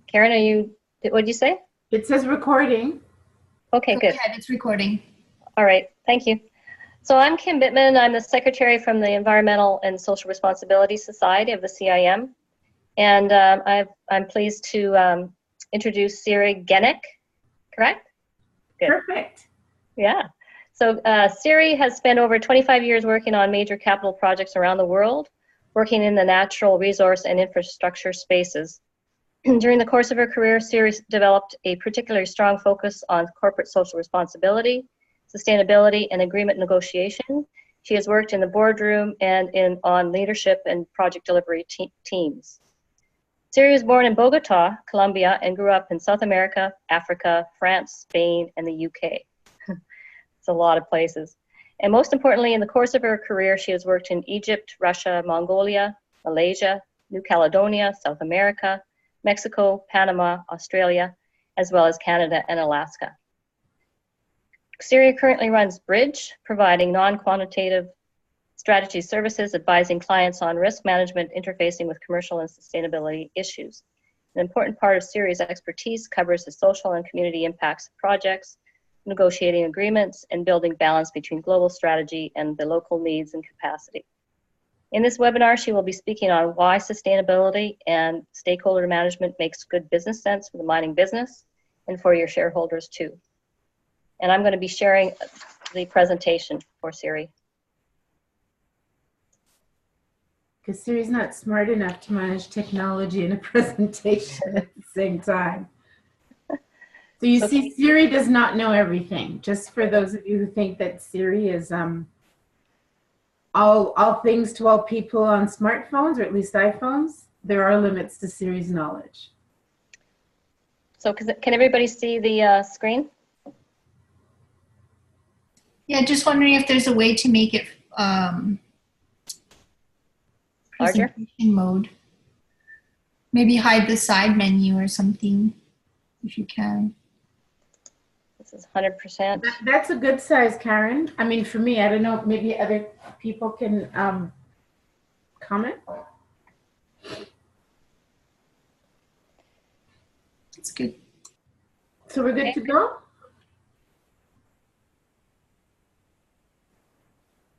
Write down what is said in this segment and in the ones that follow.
Karen, what did you say? It says recording. Okay, Go good. ahead, it's recording. All right, thank you. So I'm Kim Bittman. I'm the secretary from the Environmental and Social Responsibility Society of the CIM. And I'm pleased to introduce Siri Gennick, correct? Good. Perfect. Yeah. So Siri has spent over 25 years working on major capital projects around the world, working in the natural resource and infrastructure spaces. During the course of her career, Siri developed a particularly strong focus on corporate social responsibility, sustainability, and agreement negotiation. She has worked in the boardroom and on leadership and project delivery teams. Siri was born in Bogota, Colombia, and grew up in South America, Africa, France, Spain, and the UK. It's a lot of places. And most importantly, in the course of her career, she has worked in Egypt, Russia, Mongolia, Malaysia, New Caledonia, South America, Mexico, Panama, Australia, as well as Canada and Alaska. Siri currently runs Bridge, providing non-quantitative strategy services, advising clients on risk management, interfacing with commercial and sustainability issues. An important part of Siri's expertise covers the social and community impacts of projects, negotiating agreements, and building balance between global strategy and the local needs and capacity. In this webinar, she will be speaking on why sustainability and stakeholder management makes good business sense for the mining business and for your shareholders too. And I'm going to be sharing the presentation for Siri. Because Siri's not smart enough to manage technology in a presentation at the same time. So you see, Siri does not know everything. Just for those of you who think that Siri is all things to all people on smartphones, or at least iPhones, there are limits to Siri's knowledge. So can everybody see the screen? Yeah, just wondering if there's a way to make it Larger? presentation mode. Maybe hide the side menu or something, if you can. This is 100%. That's a good size, Karen. I mean, for me, I don't know, maybe other people can comment. It's good. So we're good to go?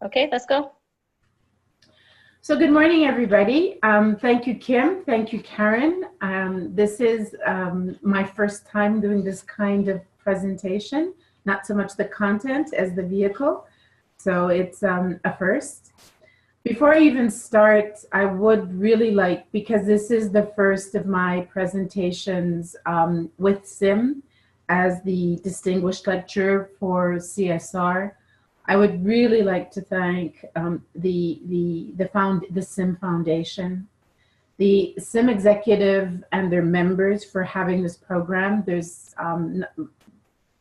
Okay, let's go. So good morning, everybody. Thank you, Kim. Thank you, Karen. This is my first time doing this kind of presentation, not so much the content as the vehicle. So it's a first. Before I even start, I would really like, because this is the first of my presentations with CIM as the distinguished lecturer for CSR, I would really like to thank the CIM Foundation, the CIM executive and their members for having this program. There's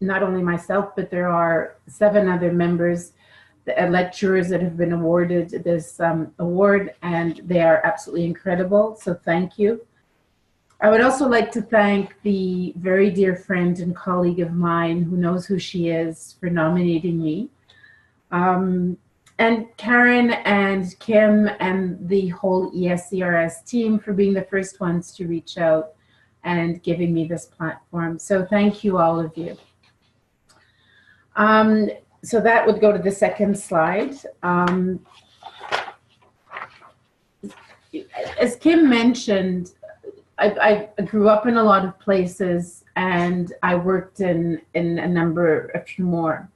not only myself, but there are 7 other members, lecturers that have been awarded this award, and they are absolutely incredible, so thank you. I would also like to thank the very dear friend and colleague of mine who knows who she is for nominating me. And Karen and Kim and the whole ESRS team for being the first ones to reach out and giving me this platform. So thank you, all of you. So that would go to the second slide. As Kim mentioned, I grew up in a lot of places, and I worked in a few more.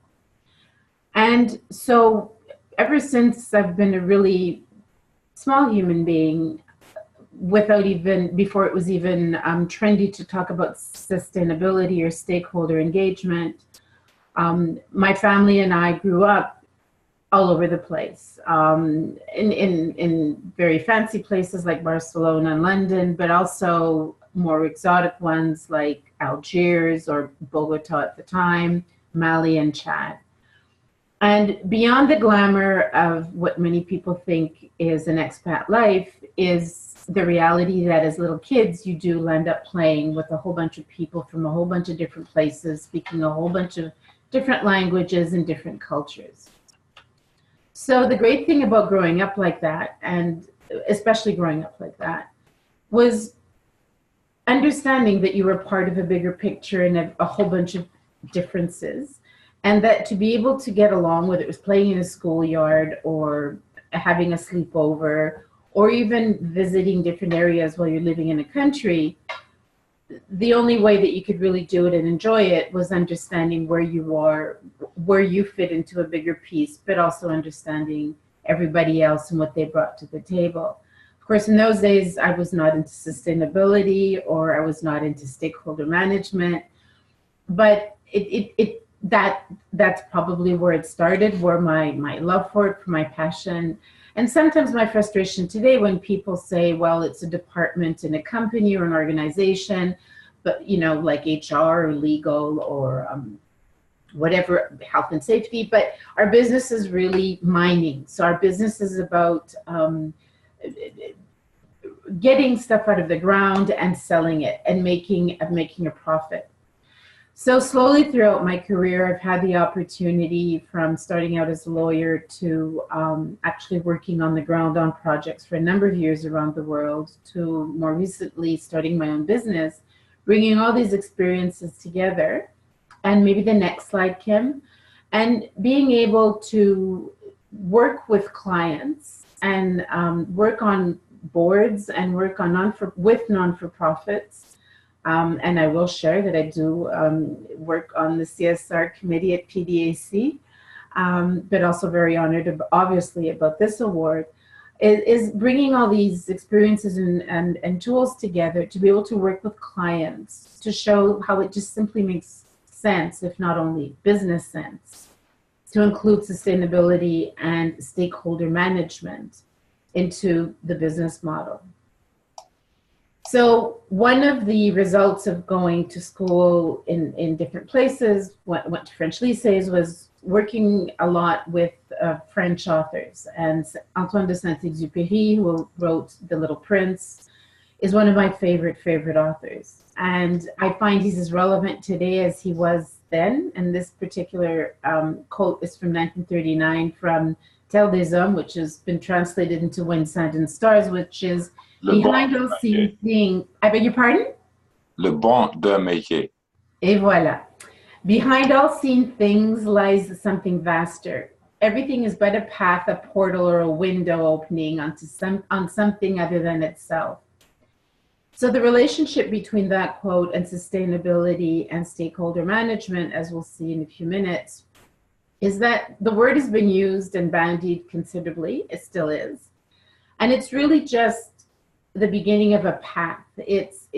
And so ever since I've been a really small human being, before it was even trendy to talk about sustainability or stakeholder engagement, my family and I grew up all over the place, in very fancy places like Barcelona and London, but also more exotic ones like Algiers or Bogota at the time, Mali and Chad. And beyond the glamour of what many people think is an expat life is the reality that as little kids, you do end up playing with a whole bunch of people from a whole bunch of different places, speaking a whole bunch of different languages and different cultures. So the great thing about growing up like that, and especially growing up like that, was understanding that you were part of a bigger picture and a whole bunch of differences, and that to be able to get along, whether it was playing in a schoolyard or having a sleepover or even visiting different areas while you're living in a country, the only way that you could really do it and enjoy it was understanding where you are, where you fit into a bigger piece, but also understanding everybody else and what they brought to the table. Of course, in those days, I was not into sustainability or I was not into stakeholder management, but that's probably where it started, where my love for it, for my passion, and sometimes my frustration today when people say, well, it's a department in a company or an organization, but like HR or legal or whatever, health and safety, but our business is really mining. So our business is about getting stuff out of the ground and selling it and making a profit. So slowly throughout my career, I've had the opportunity from starting out as a lawyer to actually working on the ground on projects for a number of years around the world, to more recently starting my own business, bringing all these experiences together. And maybe the next slide, Kim, and being able to work with clients and work on boards and work on with non-for-profits. And I will share that I do work on the CSR committee at PDAC, but also very honored, obviously, about this award, is bringing all these experiences and tools together to be able to work with clients to show how it just simply makes sense, if not only business sense, to include sustainability and stakeholder management into the business model. So one of the results of going to school in different places, went to French lycées, was working a lot with French authors. And Antoine de Saint-Exupéry, who wrote The Little Prince, is one of my favorite authors. And I find he's as relevant today as he was then. And this particular quote is from 1939 from Terre des Hommes, which has been translated into Wind, Sand and Stars, which is behind all seen things. I beg your pardon? Le bon de métier. Et voilà. Behind all seen things lies something vaster. Everything is but a path, a portal, or a window opening on something other than itself. So the relationship between that quote and sustainability and stakeholder management, as we'll see in a few minutes, is that the word has been used and bandied considerably. It still is. And it's really just the beginning of a path. It's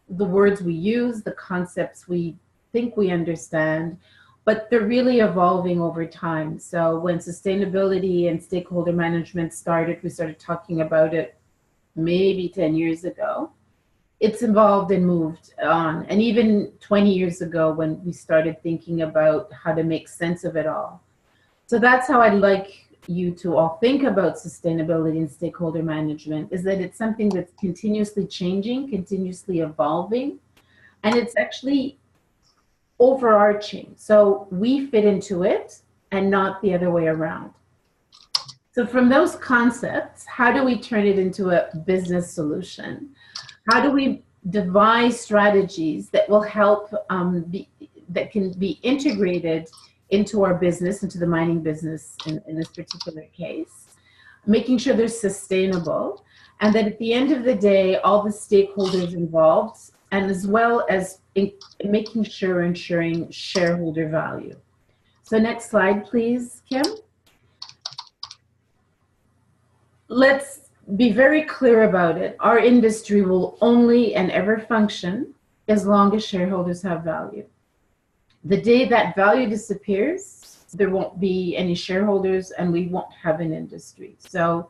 the words we use, the concepts we think we understand, but they're really evolving over time. So when sustainability and stakeholder management started, we started talking about it maybe 10 years ago. It's evolved and moved on. And even 20 years ago when we started thinking about how to make sense of it all. So that's how I'd like you to all think about sustainability and stakeholder management, is that it's something that's continuously changing, continuously evolving, and it's actually overarching. So we fit into it and not the other way around. So from those concepts, how do we turn it into a business solution? How do we devise strategies that will help, that can be integrated into our business, into the mining business in this particular case, making sure they're sustainable, and that at the end of the day, all the stakeholders involved, and as well as making sure ensuring shareholder value. So next slide, please, Kim. Let's be very clear about it. Our industry will only and ever function as long as shareholders have value. The day that value disappears, there won't be any shareholders and we won't have an industry. So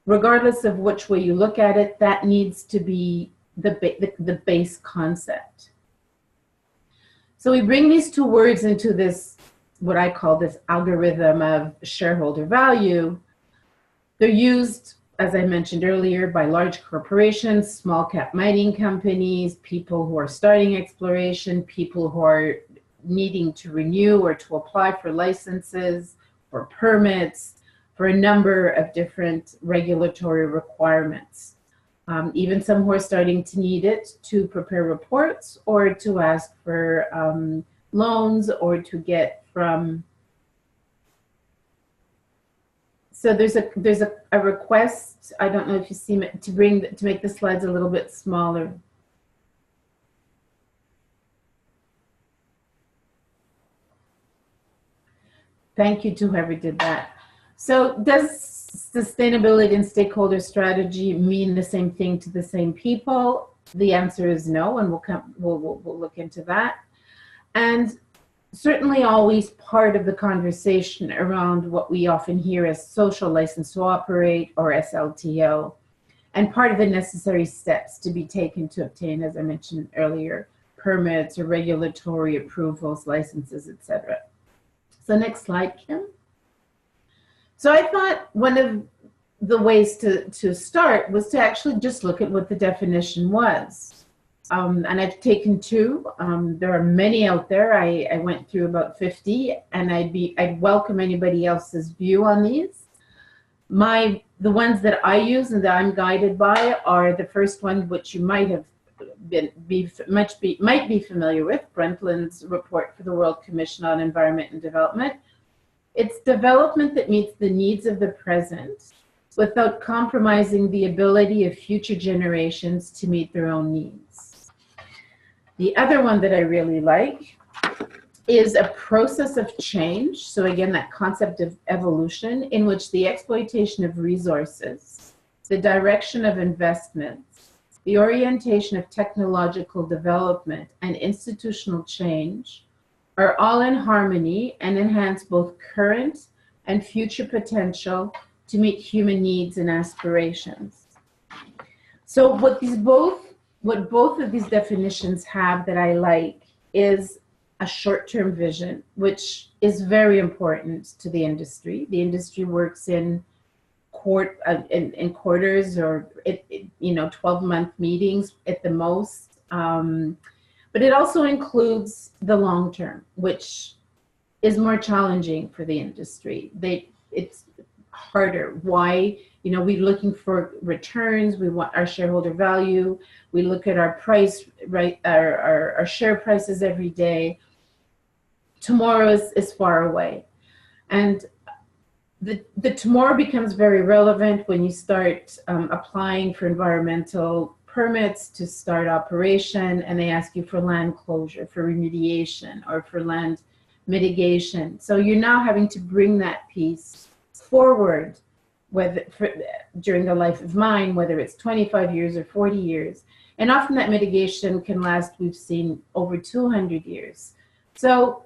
regardless of which way you look at it, that needs to be the base concept. So we bring these two words into this, what I call this algorithm of shareholder value. They're used, as I mentioned earlier, by large corporations, small cap mining companies, people who are starting exploration, people who are needing to renew or to apply for licenses, for permits, for a number of different regulatory requirements. even some who are starting to need it to prepare reports or to ask for loans or to get from. So there's a request. I don't know if you see it, to make the slides a little bit smaller. Thank you to whoever did that. So does sustainability and stakeholder strategy mean the same thing to the same people? The answer is no, and we'll look into that. And certainly always part of the conversation around what we often hear as social license to operate, or SLTO, and part of the necessary steps to be taken to obtain, as I mentioned earlier, permits or regulatory approvals, licenses, etc. So next slide, Kim. So I thought one of the ways to start was to actually just look at what the definition was. And I've taken two. There are many out there. I went through about 50, and I'd welcome anybody else's view on these. The ones that I use and that I'm guided by are the first one, which you might have might be familiar with, Brundtland's report for the World Commission on Environment and Development. It's development that meets the needs of the present without compromising the ability of future generations to meet their own needs. The other one that I really like is a process of change. So again, that concept of evolution, in which the exploitation of resources, the direction of investments, the orientation of technological development, and institutional change are all in harmony and enhance both current and future potential to meet human needs and aspirations. So what both of these definitions have that I like is a short-term vision, which is very important to the industry. The industry works in quarters, or 12-month meetings at the most. But it also includes the long term, which is more challenging for the industry. It's harder. Why? We're looking for returns. We want our shareholder value. We look at our price, right? Our share prices every day. Tomorrow is far away, and the tomorrow becomes very relevant when you start applying for environmental permits to start operation, and they ask you for land closure, for remediation, or for land mitigation. So you're now having to bring that piece forward, during the life of mine, whether it's 25 years or 40 years. And often that mitigation can last, we've seen, over 200 years. So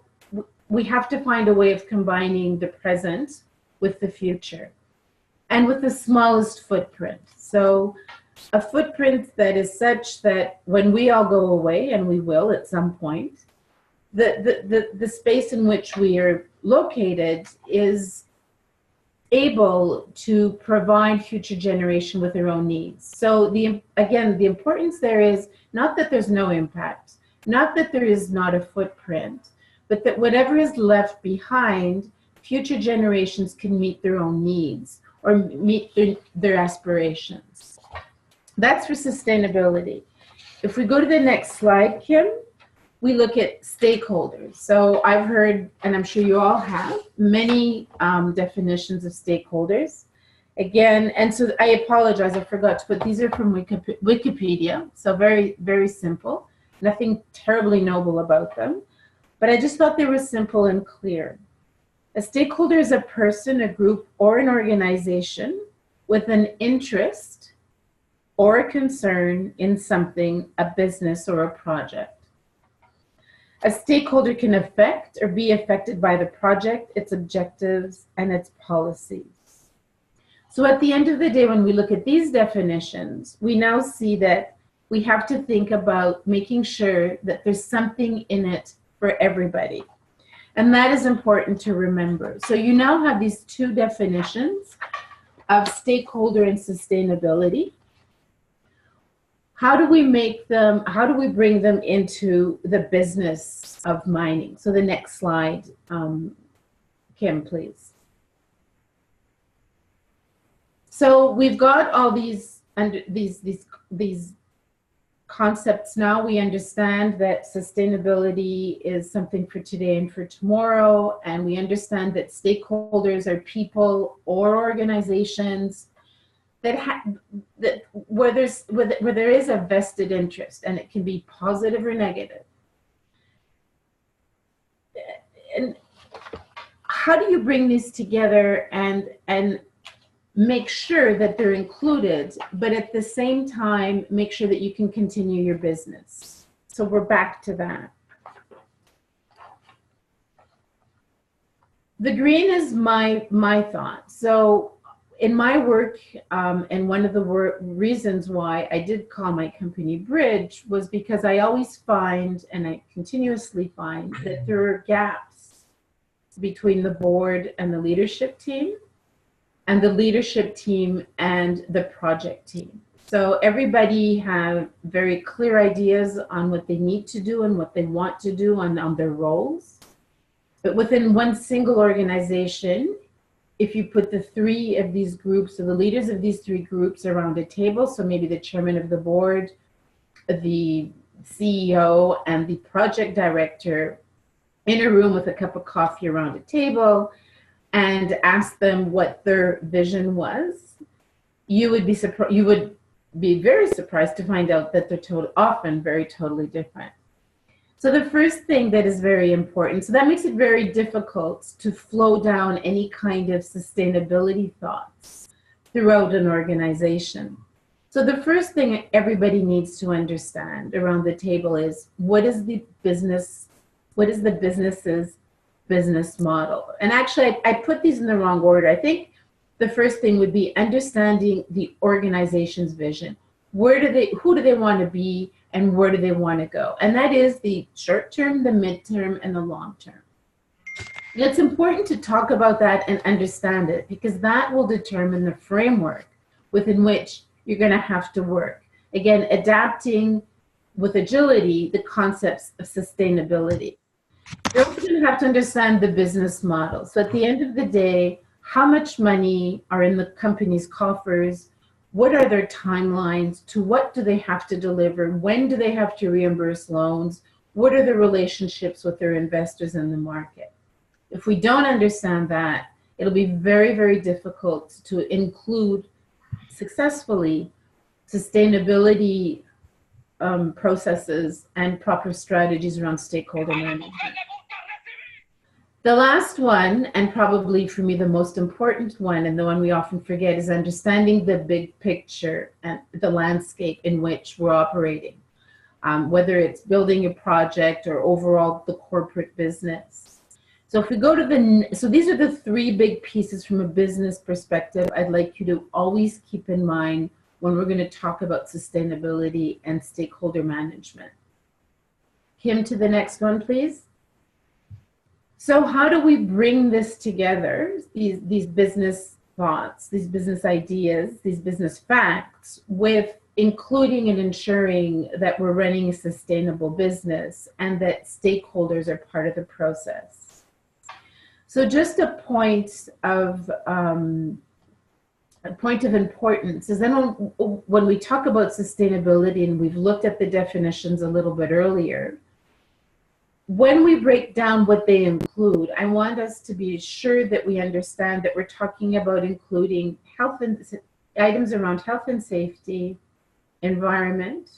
we have to find a way of combining the present with the future, and with the smallest footprint. So a footprint that is such that when we all go away, and we will at some point, the space in which we are located is able to provide future generation with their own needs. So the importance there is not that there's no impact, not that there is not a footprint, but that whatever is left behind, future generations can meet their own needs or meet their aspirations. That's for sustainability. If we go to the next slide, Kim, we look at stakeholders. So I've heard, and I'm sure you all have, many definitions of stakeholders. Again, and so I apologize, I forgot to put, these are from Wikipedia, so very, very simple. Nothing terribly noble about them, but I just thought they were simple and clear. A stakeholder is a person, a group, or an organization with an interest or a concern in something, a business or a project. A stakeholder can affect or be affected by the project, its objectives, and its policies. So at the end of the day, when we look at these definitions, we now see that we have to think about making sure that there's something in it for everybody. And that is important to remember. So you now have these two definitions of stakeholder and sustainability. How do we make them, how do we bring them into the business of mining? So the next slide, Kim, please. So we've got all these under these concepts now. We understand that sustainability is something for today and for tomorrow, and we understand that stakeholders are people or organizations that where there is a vested interest, and it can be positive or negative. And how do you bring these together and make sure that they're included, but at the same time, make sure that you can continue your business? So we're back to that. The green is my thought. So in my work, and one of the reasons why I did call my company Bridge was because I always find, and I continuously find, that there are gaps between the board and the leadership team, and the leadership team and the project team. So everybody have very clear ideas on what they need to do and what they want to do on their roles. But within one single organization, if you put the three of these groups, or the leaders of these three groups, around a table, so maybe the chairman of the board, the CEO, and the project director in a room with a cup of coffee around a table, and ask them what their vision was, you would be very surprised to find out that they're often totally different. So the first thing that is very important, so that makes it very difficult to flow down any kind of sustainability thoughts throughout an organization. So the first thing everybody needs to understand around the table is, what is the business's business model? And actually, I put these in the wrong order. I think the first thing would be understanding the organization's vision. Who do they want to be, and where do they want to go? And that is the short term, the midterm, and the long term. And it's important to talk about that and understand it, because that will determine the framework within which you're going to have to work. Again, adapting with agility the concepts of sustainability. You're also going to have to understand the business model. So at the end of the day, how much money are in the company's coffers? What are their timelines? To what do they have to deliver? When do they have to reimburse loans? What are the relationships with their investors in the market? If we don't understand that, it'll be very, very difficult to include successfully sustainability processes and proper strategies around stakeholder management. The last one, and probably for me the most important one, and the one we often forget, is understanding the big picture and the landscape in which we're operating, whether it's building a project or overall the corporate business. So if we go to so these are the three big pieces from a business perspective I'd like you to always keep in mind when we're going to talk about sustainability and stakeholder management. Kim, to the next one, please. So how do we bring this together, these business thoughts, these business ideas, these business facts, with including and ensuring that we're running a sustainable business and that stakeholders are part of the process? So just a point of importance is then when we talk about sustainability, and we've looked at the definitions a little bit earlier, when we break down what they include, I want us to be sure that we understand that we're talking about including items around health and safety, environment,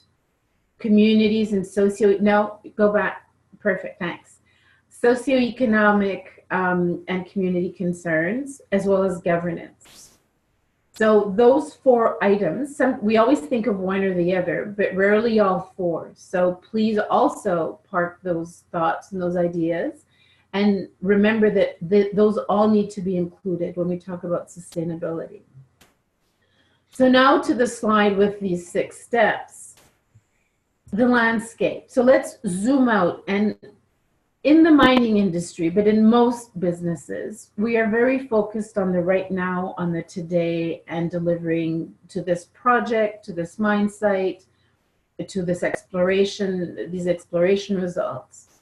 communities, and socioeconomic and community concerns, as well as governance. So those four items, we always think of one or the other, but rarely all four. So please also park those thoughts and those ideas, and remember that those all need to be included when we talk about sustainability. So now to the slide with these 6 steps, the landscape. So let's zoom out. And in the mining industry, but in most businesses, we are very focused on the right now, on the today, and delivering to this project, to this mine site, to this exploration, these exploration results.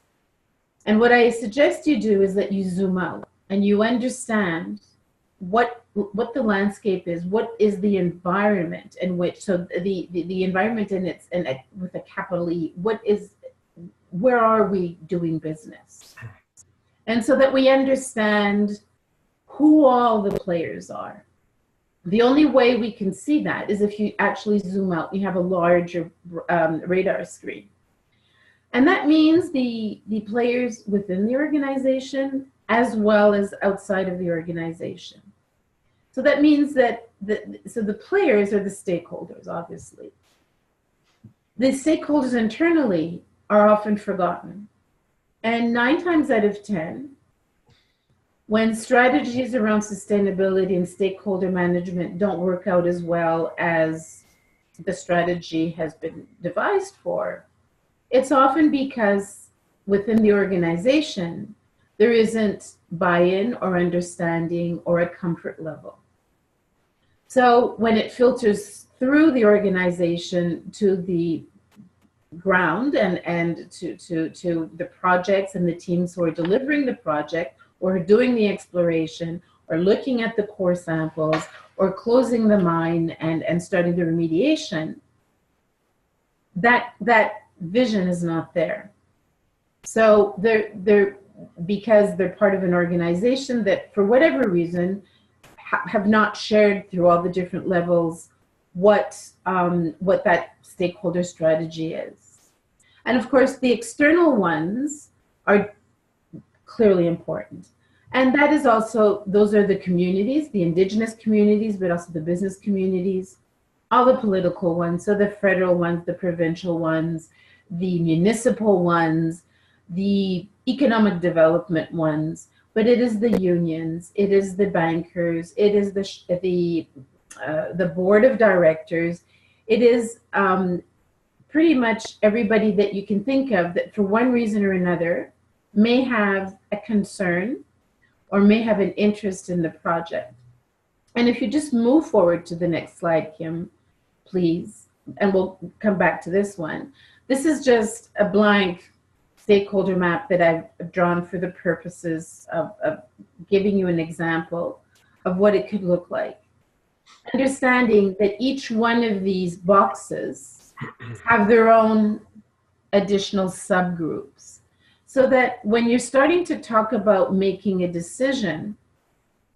And what I suggest you do is that you zoom out and you understand what what the landscape is, what is the environment in which, so the environment in its, and with a capital E, where are we doing business? And so that we understand who all the players are. The only way we can see that is if you actually zoom out, you have a larger radar screen. And that means the players within the organization as well as outside of the organization. So that means that the players are the stakeholders, obviously. The stakeholders internally are often forgotten. And 9 times out of 10, when strategies around sustainability and stakeholder management don't work out as well as the strategy has been devised for, it's often because within the organization, there isn't buy-in or understanding or a comfort level. So when it filters through the organization to the ground and to the projects and the teams who are delivering the project or doing the exploration or looking at the core samples or closing the mine and starting the remediation, that vision is not there. So because they're part of an organization that for whatever reason have not shared through all the different levels what that stakeholder strategy is. And of course, the external ones are clearly important. And that is also, those are the communities, the indigenous communities, but also the business communities, all the political ones, so the federal ones, the provincial ones, the municipal ones, the economic development ones, but it is the unions, it is the bankers, it is the board of directors, it is pretty much everybody that you can think of that for one reason or another may have a concern or may have an interest in the project. And if you just move forward to the next slide, Kim, please, and we'll come back to this one. This is just a blank stakeholder map that I've drawn for the purposes of giving you an example of what it could look like. Understanding that each one of these boxes have their own additional subgroups. So that when you're starting to talk about making a decision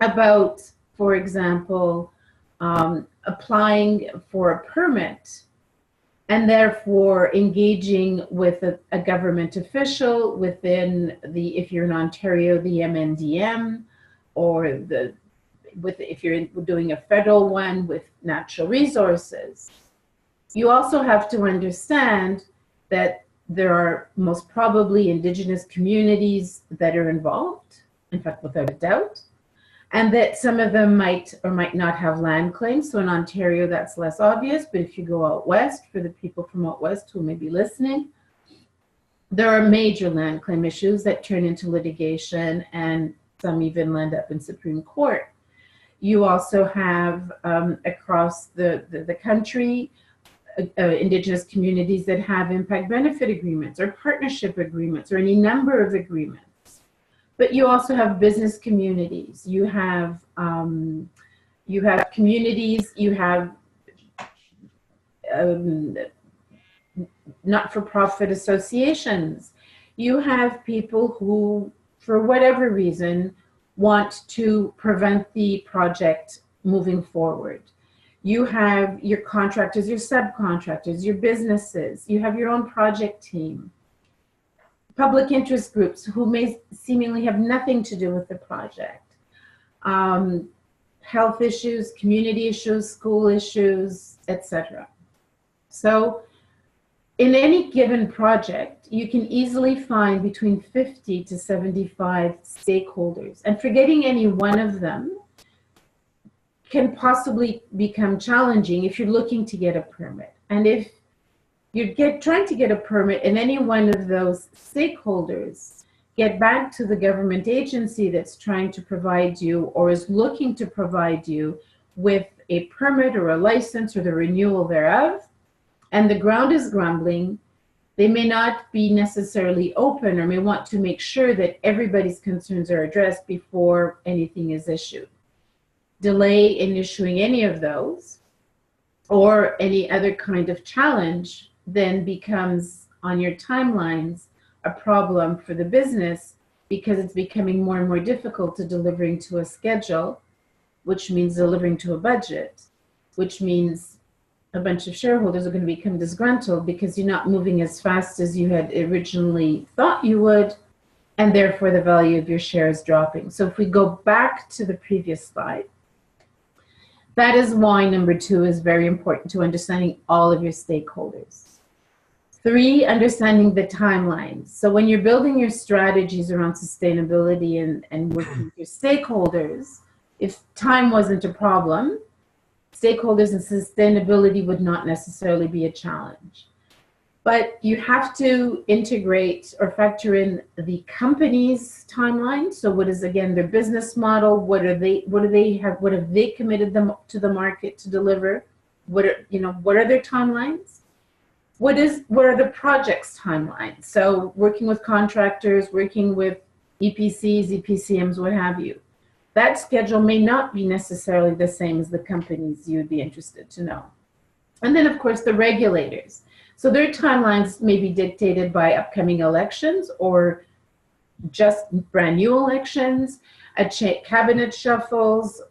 about, for example, applying for a permit and therefore engaging with a government official within the, if you're in Ontario, the MNDM, or if you're doing a federal one with natural resources, you also have to understand that there are most probably indigenous communities that are involved, in fact, without a doubt, and that some of them might or might not have land claims. So in Ontario, that's less obvious, but if you go out west, for the people from out west who may be listening, there are major land claim issues that turn into litigation, and some even land up in Supreme Court. You also have across the country, indigenous communities that have impact benefit agreements or partnership agreements or any number of agreements. But you also have business communities. You have communities. You have not-for-profit associations. You have people who, for whatever reason, want to prevent the project moving forward. You have your contractors, your subcontractors, your businesses. You have your own project team. Public interest groups who may seemingly have nothing to do with the project. Health issues, community issues, school issues, etc. So in any given project, you can easily find between 50 to 75 stakeholders. And forgetting any one of them can possibly become challenging if you're looking to get a permit. And if you're trying to get a permit and any one of those stakeholders get back to the government agency that's trying to provide you or is looking to provide you with a permit or a license or the renewal thereof, and the ground is grumbling, they may not be necessarily open or may want to make sure that everybody's concerns are addressed before anything is issued. delay in issuing any of those or any other kind of challenge then becomes on your timelines a problem for the business, because it's becoming more and more difficult to delivering to a schedule, which means delivering to a budget, which means a bunch of shareholders are going to become disgruntled because you're not moving as fast as you had originally thought you would, and therefore the value of your share is dropping. So if we go back to the previous slide, that is why number 2 is very important to understanding all of your stakeholders. 3, understanding the timelines. So when you're building your strategies around sustainability and working with your stakeholders, if time wasn't a problem, stakeholders and sustainability would not necessarily be a challenge. But you have to integrate or factor in the company's timeline. So what is, again, their business model? What have they committed them to the market to deliver? What are their timelines? What are the project's timelines? So working with contractors, working with EPCs, EPCMs, what have you. That schedule may not be necessarily the same as the companies you would be interested to know. And then, of course, the regulators. So their timelines may be dictated by upcoming elections or just brand new elections, cabinet shuffles,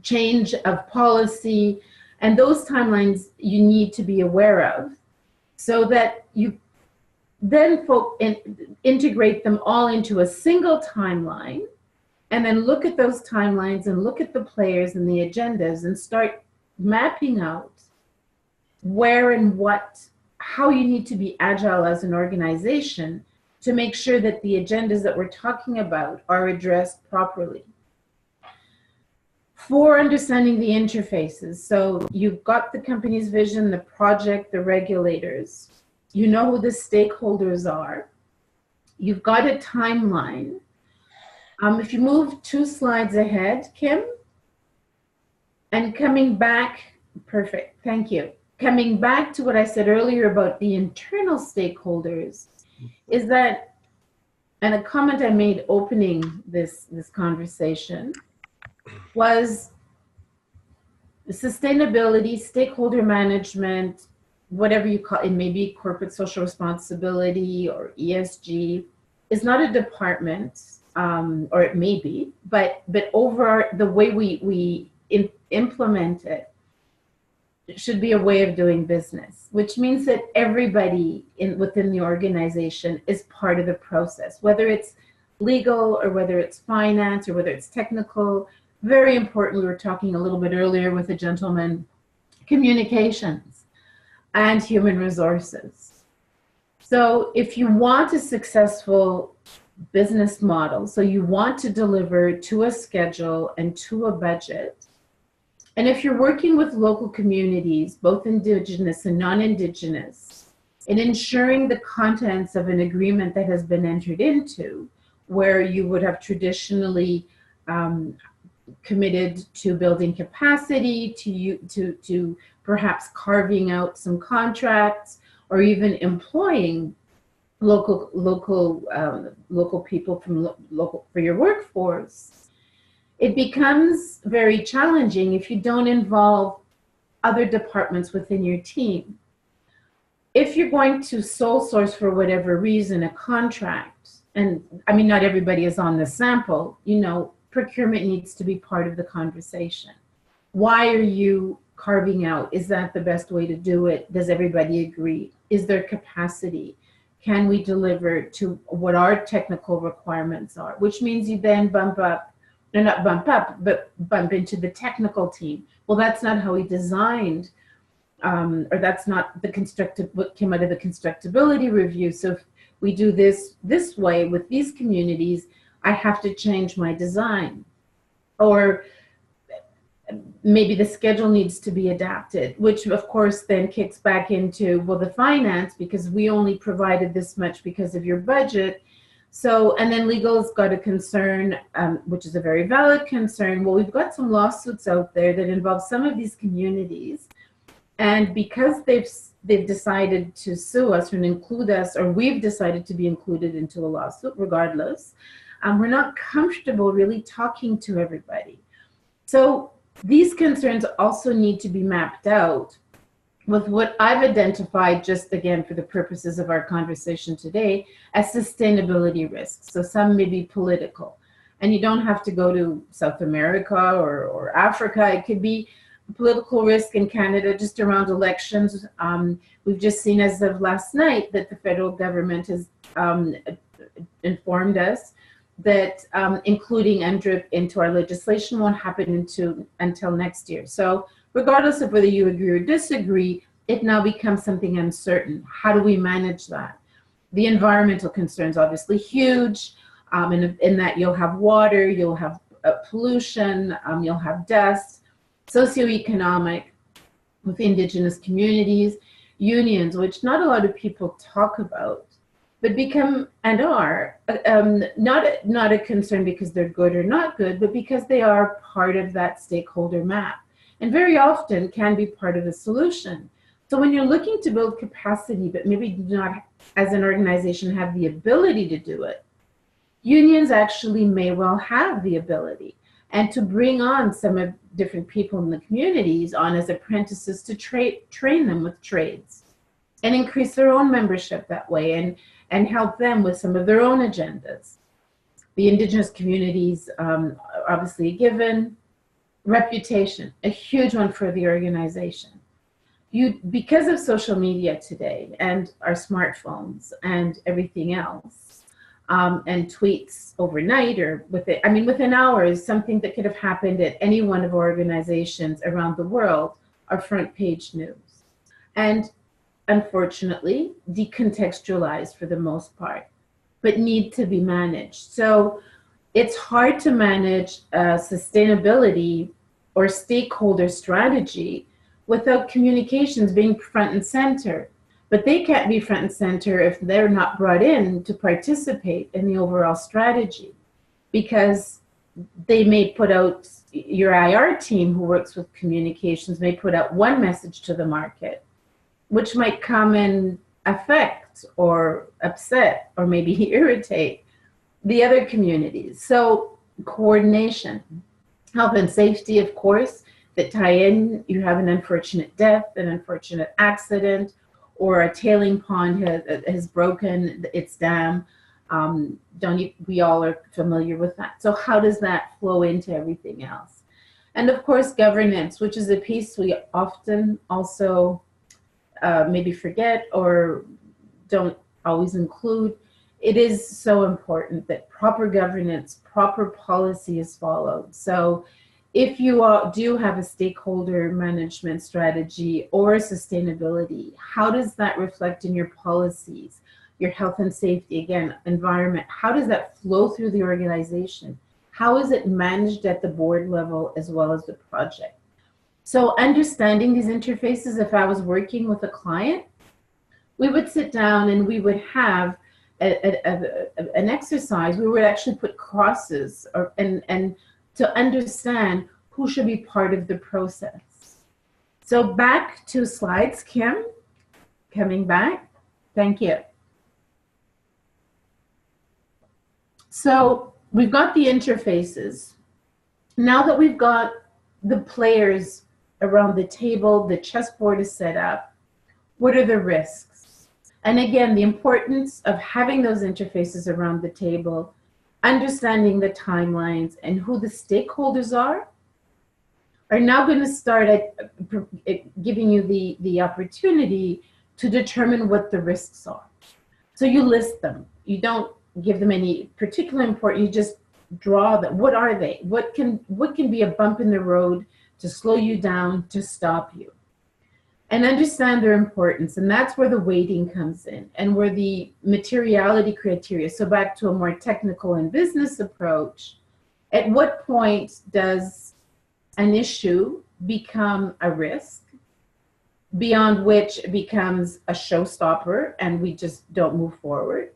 change of policy, and those timelines you need to be aware of so that you then integrate them all into a single timeline, and then look at those timelines and look at the players and the agendas and start mapping out where and how you need to be agile as an organization to make sure that the agendas that we're talking about are addressed properly. 4, understanding the interfaces. So you've got the company's vision, the project, the regulators. You know who the stakeholders are. You've got a timeline. If you move 2 slides ahead, Kim, and coming back, perfect, thank you. Coming back to what I said earlier about the internal stakeholders, is that, and a comment I made opening this conversation, was sustainability, stakeholder management, whatever you call it, maybe corporate social responsibility or ESG, is not a department, or it may be, but over the way we implement it, it should be a way of doing business, which means that everybody within the organization is part of the process, whether it's legal or whether it's finance or whether it's technical. Very important, we were talking a little bit earlier with a gentleman, communications and human resources. So if you want a successful business model, so you want to deliver to a schedule and to a budget, and if you're working with local communities, both indigenous and non-indigenous, in ensuring the contents of an agreement that has been entered into, where you would have traditionally committed to building capacity, to perhaps carving out some contracts, or even employing local people for your workforce, it becomes very challenging if you don't involve other departments within your team. If you're going to sole source for whatever reason a contract, and I mean, not everybody is on the sample, procurement needs to be part of the conversation. Why are you carving out? Is that the best way to do it? Does everybody agree? Is there capacity? Can we deliver to what our technical requirements are? Which means you then bump into the technical team. Well, that's not how we designed, or that's not what came out of the constructability review. So if we do this way with these communities, I have to change my design. Or maybe the schedule needs to be adapted, which of course then kicks back into, well, the finance, because we only provided this much because of your budget. So, and then legal's got a concern, which is a very valid concern. Well, we've got some lawsuits out there that involve some of these communities, and because they've decided to sue us and include us, or we've decided to be included into a lawsuit regardless, we're not comfortable really talking to everybody. So these concerns also need to be mapped out with what I've identified, just again for the purposes of our conversation today, as sustainability risks. So some may be political, and you don't have to go to South America or Africa. It could be political risk in Canada just around elections. We've just seen as of last night that the federal government has informed us that including UNDRIP into our legislation won't happen until next year. So regardless of whether you agree or disagree, it now becomes something uncertain. How do we manage that? The environmental concerns obviously huge, in that you'll have water, you'll have pollution, you'll have dust. Socioeconomic with indigenous communities, unions, which not a lot of people talk about, but become and are not a concern because they're good or not good, but because they are part of that stakeholder map, and very often can be part of the solution. So when you're looking to build capacity, but maybe do not, as an organization, have the ability to do it, unions actually may well have the ability, and to bring on some of different people in the communities on as apprentices to train them with trades and increase their own membership that way, and help them with some of their own agendas. The indigenous communities, obviously a given. Reputation, a huge one for the organization. Because of social media today and our smartphones and everything else, and tweets overnight or within hours, something that could have happened at any one of our organizations around the world are front page news. And unfortunately, decontextualized for the most part, but need to be managed. So it's hard to manage sustainability or stakeholder strategy without communications being front and center. But they can't be front and center if they're not brought in to participate in the overall strategy, because they may put out, your IR team who works with communications may put out one message to the market, which might come and affect or upset or maybe irritate the other communities. So coordination, health and safety, of course, that tie in. You have an unfortunate death, an unfortunate accident, or a tailing pond has broken its dam. We all are familiar with that. So how does that flow into everything else? And of course, governance, which is a piece we often also maybe forget or don't always include. It is so important that proper governance, proper policy is followed. So if you do have a stakeholder management strategy or sustainability, how does that reflect in your policies, your health and safety, again, environment? How does that flow through the organization? How is it managed at the board level as well as the project? So understanding these interfaces, if I was working with a client, we would sit down and we would have an exercise. We would actually put crosses and to understand who should be part of the process. So back to slides, Kim, coming back. Thank you. So we've got the interfaces. Now that we've got the players around the table, the chessboard is set up, what are the risks? And again, the importance of having those interfaces around the table, understanding the timelines and who the stakeholders are now going to start at giving you the opportunity to determine what the risks are. So you list them. You don't give them any particular importance. You just draw them. What are they? What can be a bump in the road to slow you down, to stop you? And understand their importance. And that's where the weighting comes in and where the materiality criteria. So back to a more technical and business approach, at what point does an issue become a risk beyond which it becomes a showstopper and we just don't move forward,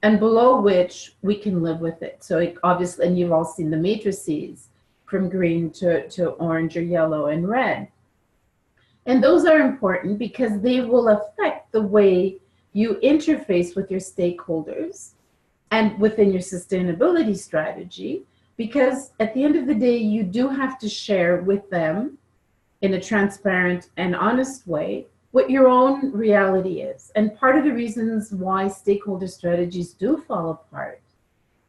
and below which we can live with it? So it obviously, and you've all seen the matrices from green to orange or yellow and red. And those are important because they will affect the way you interface with your stakeholders and within your sustainability strategy, because at the end of the day, you do have to share with them in a transparent and honest way what your own reality is. And part of the reasons why stakeholder strategies do fall apart,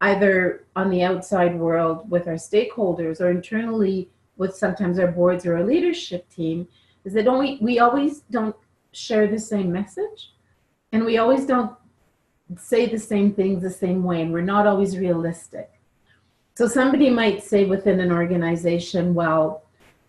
either on the outside world with our stakeholders or internally with sometimes our boards or our leadership team, is that we always don't share the same message, and we always don't say the same things the same way, and we're not always realistic. So somebody might say within an organization, well,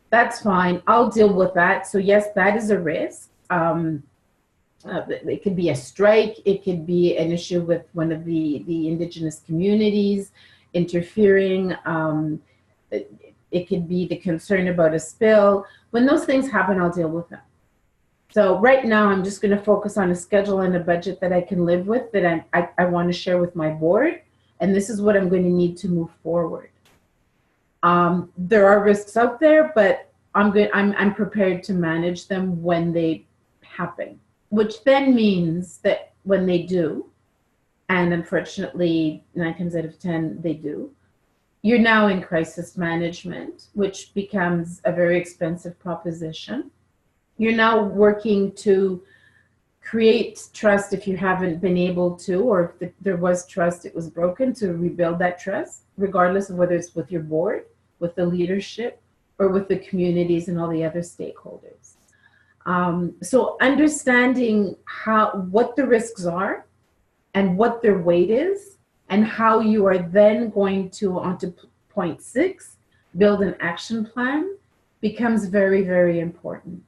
that's fine, I'll deal with that. So yes, that is a risk. It could be a strike, it could be an issue with one of the indigenous communities interfering, it could be the concern about a spill. When those things happen, I'll deal with them. So right now, I'm just going to focus on a schedule and a budget that I can live with, that I want to share with my board, and this is what I'm going to need to move forward. There are risks out there, but I'm prepared to manage them when they happen, which then means that when they do, and unfortunately 9 times out of 10 they do, you're now in crisis management, which becomes a very expensive proposition. You're now working to create trust if you haven't been able to, or if there was trust, it was broken, to rebuild that trust, regardless of whether it's with your board, with the leadership, or with the communities and all the other stakeholders. So understanding what the risks are and what their weight is, and how you are then going to, onto point 6, build an action plan, becomes very, very important.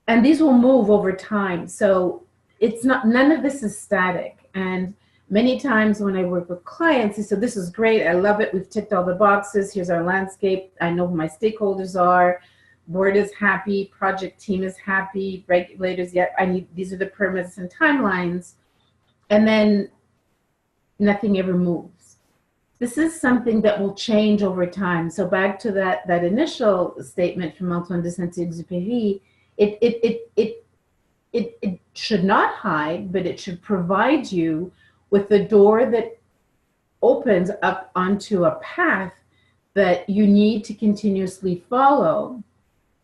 And these will move over time. So it's not, none of this is static. And many times when I work with clients, they say, this is great, I love it, we've ticked all the boxes, here's our landscape, I know who my stakeholders are, board is happy, project team is happy, regulators, these are the permits and timelines, and then nothing ever moves. This is something that will change over time. So back to that initial statement from Antoine de Saint-Exupéry, it should not hide, but it should provide you with the door that opens up onto a path that you need to continuously follow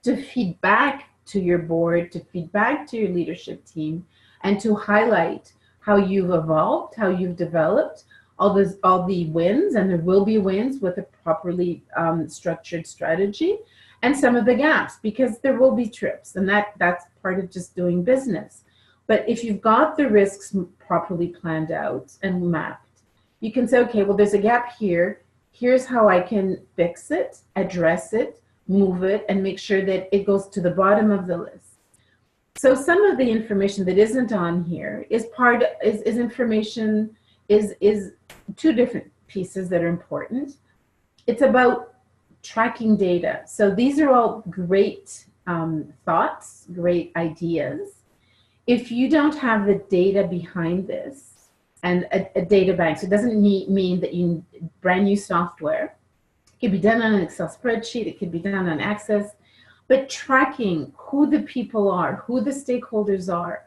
to feed back to your board, to feed back to your leadership team, and to highlight how you've evolved, how you've developed, all the wins, and there will be wins with a properly structured strategy, and some of the gaps, because there will be trips, and that's part of just doing business. But if you've got the risks properly planned out and mapped, you can say, okay, well, there's a gap here. Here's how I can fix it, address it, move it, and make sure that it goes to the bottom of the list. So some of the information that isn't on here is information, is 2 different pieces that are important. It's about tracking data. So these are all great thoughts, great ideas. If you don't have the data behind this, and a data bank, so it doesn't mean that you need brand new software. It could be done on an Excel spreadsheet, it could be done on Access, but tracking who the people are, who the stakeholders are,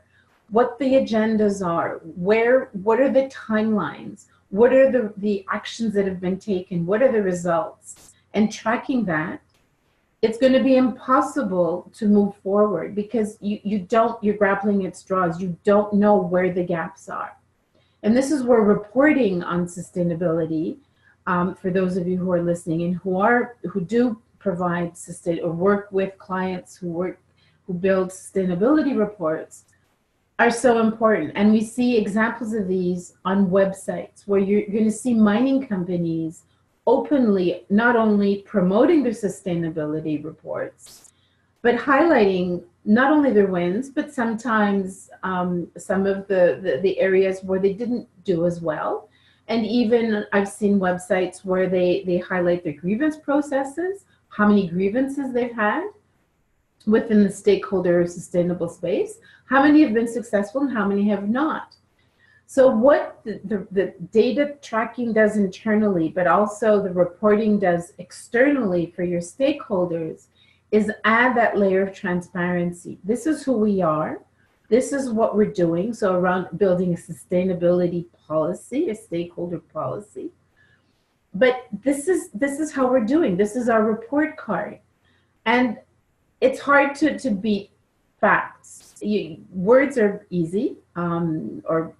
what the agendas are, what are the timelines, what are the actions that have been taken, what are the results, and tracking that, it's going to be impossible to move forward because you're grappling at straws. You don't know where the gaps are. And this is where reporting on sustainability, for those of you who are listening and who do provide or work with clients who build sustainability reports, are so important. And we see examples of these on websites where you're going to see mining companies openly not only promoting their sustainability reports, but highlighting not only their wins, but sometimes some of the areas where they didn't do as well. And even I've seen websites where they highlight their grievance processes, how many grievances they've had within the stakeholder sustainable space, how many have been successful and how many have not. So what the data tracking does internally, but also the reporting does externally for your stakeholders, is add that layer of transparency. This is who we are. This is what we're doing. So around building a sustainability policy, a stakeholder policy. But this is how we're doing. This is our report card. And it's hard to beat facts. Words are easy, or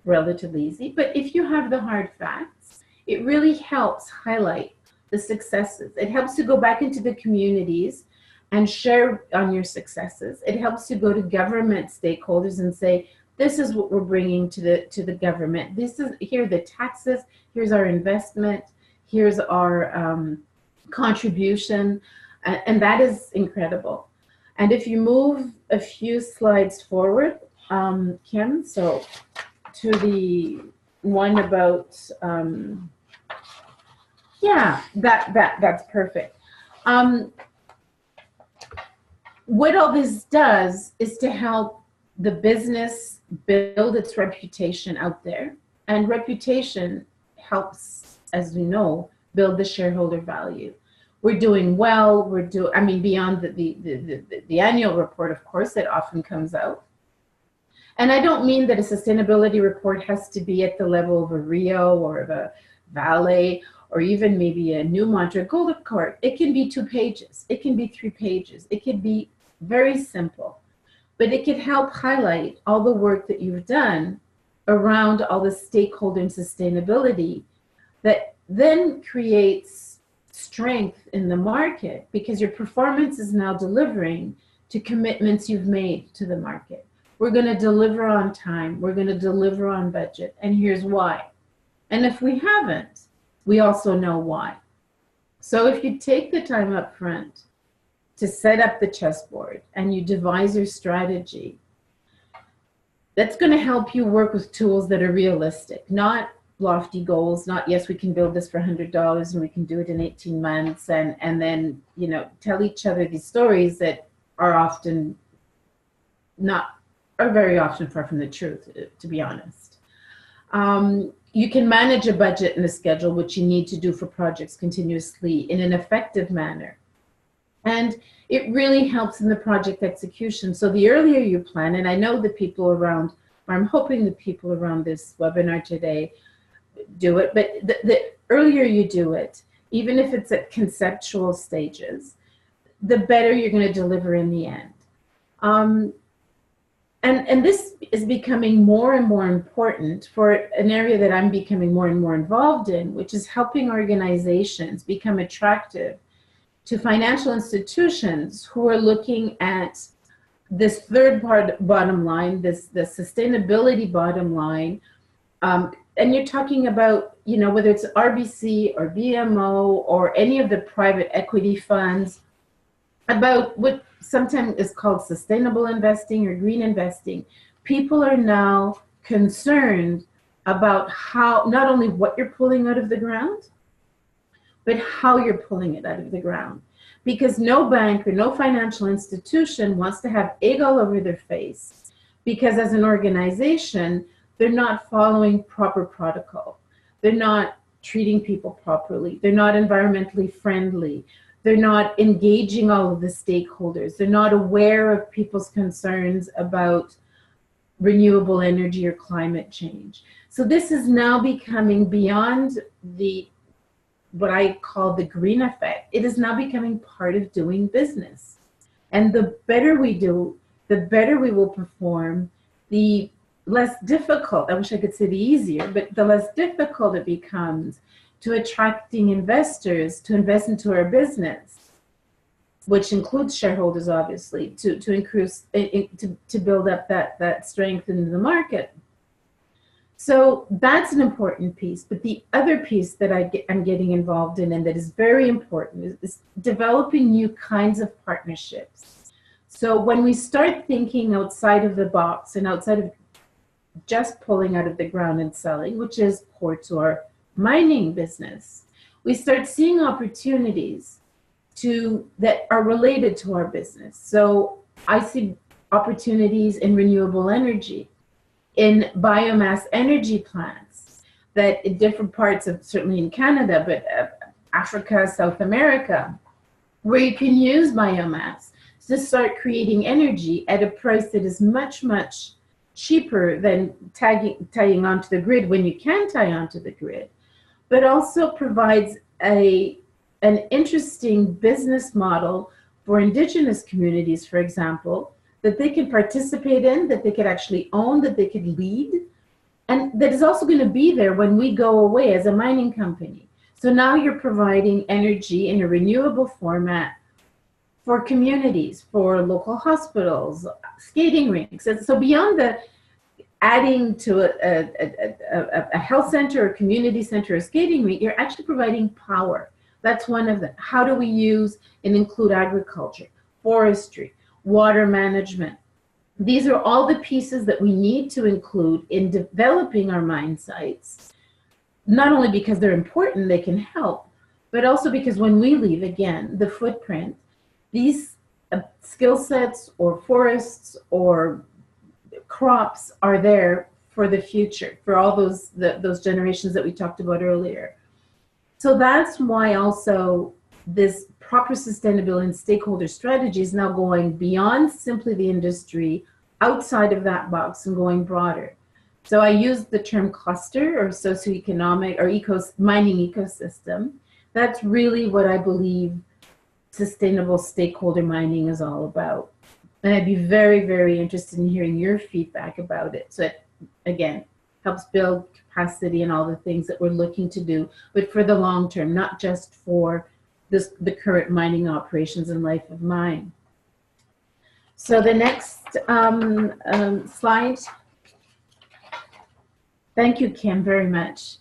relatively easy, but if you have the hard facts, it really helps highlight the successes. It helps to go back into the communities and share on your successes. It helps to go to government stakeholders and say, this is what we're bringing to the government. Here are the taxes, here's our investment, here's our contribution, and that is incredible. And if you move a few slides forward, Kim, so to the one about, yeah, that's perfect. What all this does is to help the business build its reputation out there, and reputation helps, as we know, build the shareholder value. We're doing well. I mean, beyond the annual report, of course, that often comes out. And I don't mean that a sustainability report has to be at the level of a Rio or of a Vale or even maybe a Newmont or Gold Accord. It can be 2 pages. It can be 3 pages. It could be very simple, but it could help highlight all the work that you've done around all the stakeholder and sustainability that then creates strength in the market, because your performance is now delivering to commitments you've made to the market. We're going to deliver on time. We're going to deliver on budget. And here's why. And if we haven't, we also know why. So if you take the time up front to set up the chessboard and you devise your strategy, that's going to help you work with tools that are realistic, not lofty goals, not, yes, we can build this for $100 and we can do it in 18 months and then, you know, tell each other these stories that are often very often far from the truth, to be honest. You can manage a budget and a schedule, which you need to do for projects continuously in an effective manner. And it really helps in the project execution. So the earlier you plan, and I know the people around, or I'm hoping the people around this webinar today do it, but the earlier you do it, even if it's at conceptual stages, the better you're going to deliver in the end. And this is becoming more and more important for an area that I'm becoming more and more involved in, which is helping organizations become attractive to financial institutions who are looking at this third bottom line, the sustainability bottom line. And you're talking about, you know, whether it's RBC or BMO or any of the private equity funds, about what sometimes is called sustainable investing or green investing. People are now concerned about how, not only what you're pulling out of the ground, but how you're pulling it out of the ground. Because no bank or no financial institution wants to have egg all over their face, because as an organization, they're not following proper protocol. They're not treating people properly. They're not environmentally friendly. They're not engaging all of the stakeholders. They're not aware of people's concerns about renewable energy or climate change. So this is now becoming beyond what I call the green effect. It is now becoming part of doing business. And the better we do, the better we will perform, the less difficult, I wish I could say the easier, but the less difficult it becomes to attracting investors to invest into our business, which includes shareholders, obviously, to increase, to build up that strength in the market. So that's an important piece. But the other piece that I'm getting involved in, and that is very important, is developing new kinds of partnerships. So when we start thinking outside of the box and outside of just pulling out of the ground and selling, which is core to our mining business, we start seeing opportunities that are related to our business. So I see opportunities in renewable energy, in biomass energy plants, that in different parts of, certainly in Canada, but Africa, South America, where you can use biomass to start creating energy at a price that is much, much cheaper than tying onto the grid when you can tie onto the grid. but also provides an interesting business model for indigenous communities, for example, that they can participate in, that they could actually own, that they could lead, and that is also going to be there when we go away as a mining company. So now you're providing energy in a renewable format for communities, for local hospitals, skating rinks. And so beyond the adding to a health center, a community center, a skating rink, you're actually providing power. That's one of them. How do we use and include agriculture, forestry, water management? These are all the pieces that we need to include in developing our mine sites, not only because they're important, they can help, but also because when we leave, again, the footprint, these skill sets or forests or crops are there for the future, for all those generations that we talked about earlier. So that's why also this proper sustainability and stakeholder strategy is now going beyond simply the industry, outside of that box and going broader. So I use the term cluster or socioeconomic or mining ecosystem. That's really what I believe sustainable stakeholder mining is all about. And I'd be very, very interested in hearing your feedback about it. So it, again, helps build capacity and all the things that we're looking to do, but for the long term, not just for the current mining operations and life of mine. So the next slide. Thank you, Kim, very much.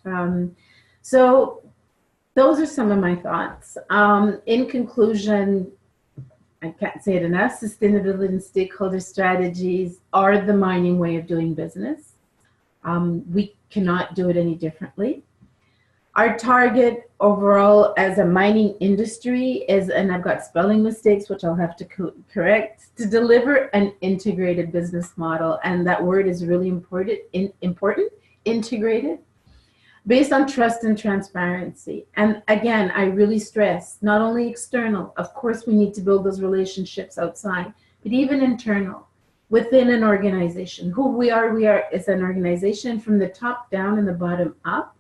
So those are some of my thoughts. In conclusion, I can't say it enough, sustainability and stakeholder strategies are the mining way of doing business. We cannot do it any differently. Our target overall as a mining industry is, and I've got spelling mistakes, which I'll have to correct, to deliver an integrated business model. And that word is really important, integrated, based on trust and transparency. And again, I really stress, not only external, of course we need to build those relationships outside, but even internal, within an organization. Who we are as an organization from the top down and the bottom up.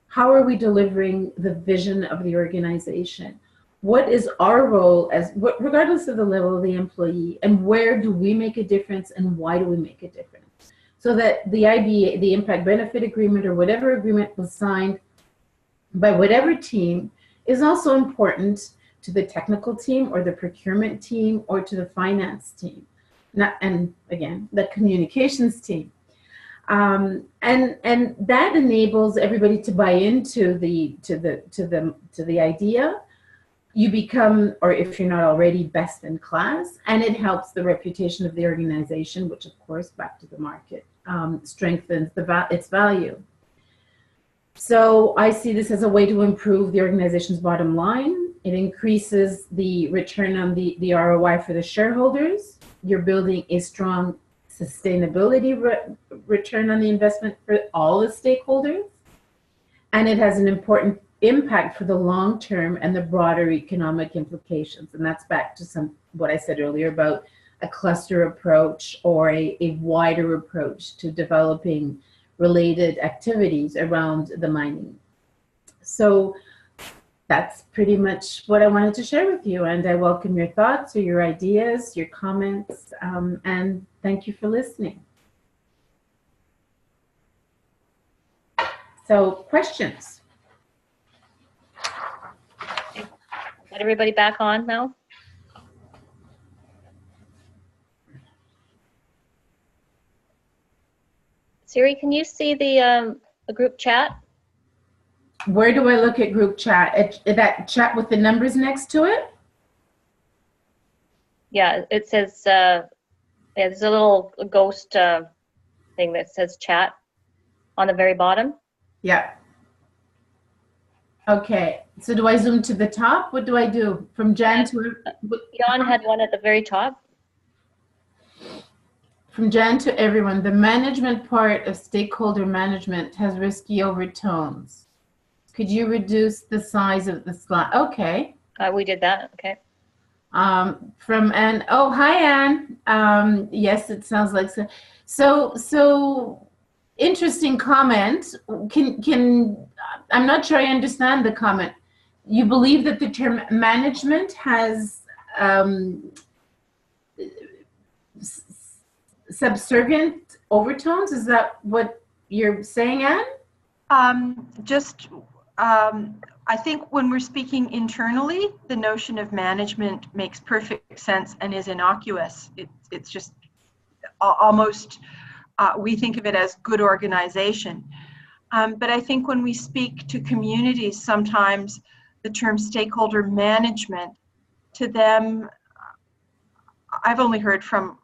How are we delivering the vision of the organization? What is our role as, regardless of the level of the employee, and where do we make a difference and why do we make a difference? So that the IBA, the impact benefit agreement or whatever agreement was signed by whatever team is also important to the technical team or the procurement team or to the finance team. And again, the communications team. And that enables everybody to buy into the idea. You become, or if you're not already, best in class, and it helps the reputation of the organization, which of course, back to the market, strengthens its value. So I see this as a way to improve the organization's bottom line. It increases the return on the ROI for the shareholders. You're building a strong sustainability return on the investment for all the stakeholders. And it has an important impact for the long term and the broader economic implications. And that's back to what I said earlier about a cluster approach or a wider approach to developing related activities around the mining. So that's pretty much what I wanted to share with you, and I welcome your thoughts or your ideas, your comments, and thank you for listening. So, questions? Got everybody back on now? Siri, can you see the group chat? Where do I look at group chat? That chat with the numbers next to it? Yeah, it says, yeah, there's a little ghost thing that says chat on the very bottom. Yeah. Okay, so do I zoom to the top? What do I do? From Jan to... Jan had one at the very top. From Jan to everyone, the management part of stakeholder management has risky overtones. Could you reduce the size of the slide? Okay. We did that, okay. From Anne, oh, hi Anne. Yes, it sounds like so. So interesting comment. I'm not sure I understand the comment. You believe that the term management has subservient overtones? Is that what you're saying, Anne? I think when we're speaking internally, the notion of management makes perfect sense and is innocuous. It's just almost, we think of it as good organization. But I think when we speak to communities, sometimes the term stakeholder management, to them, I've only heard from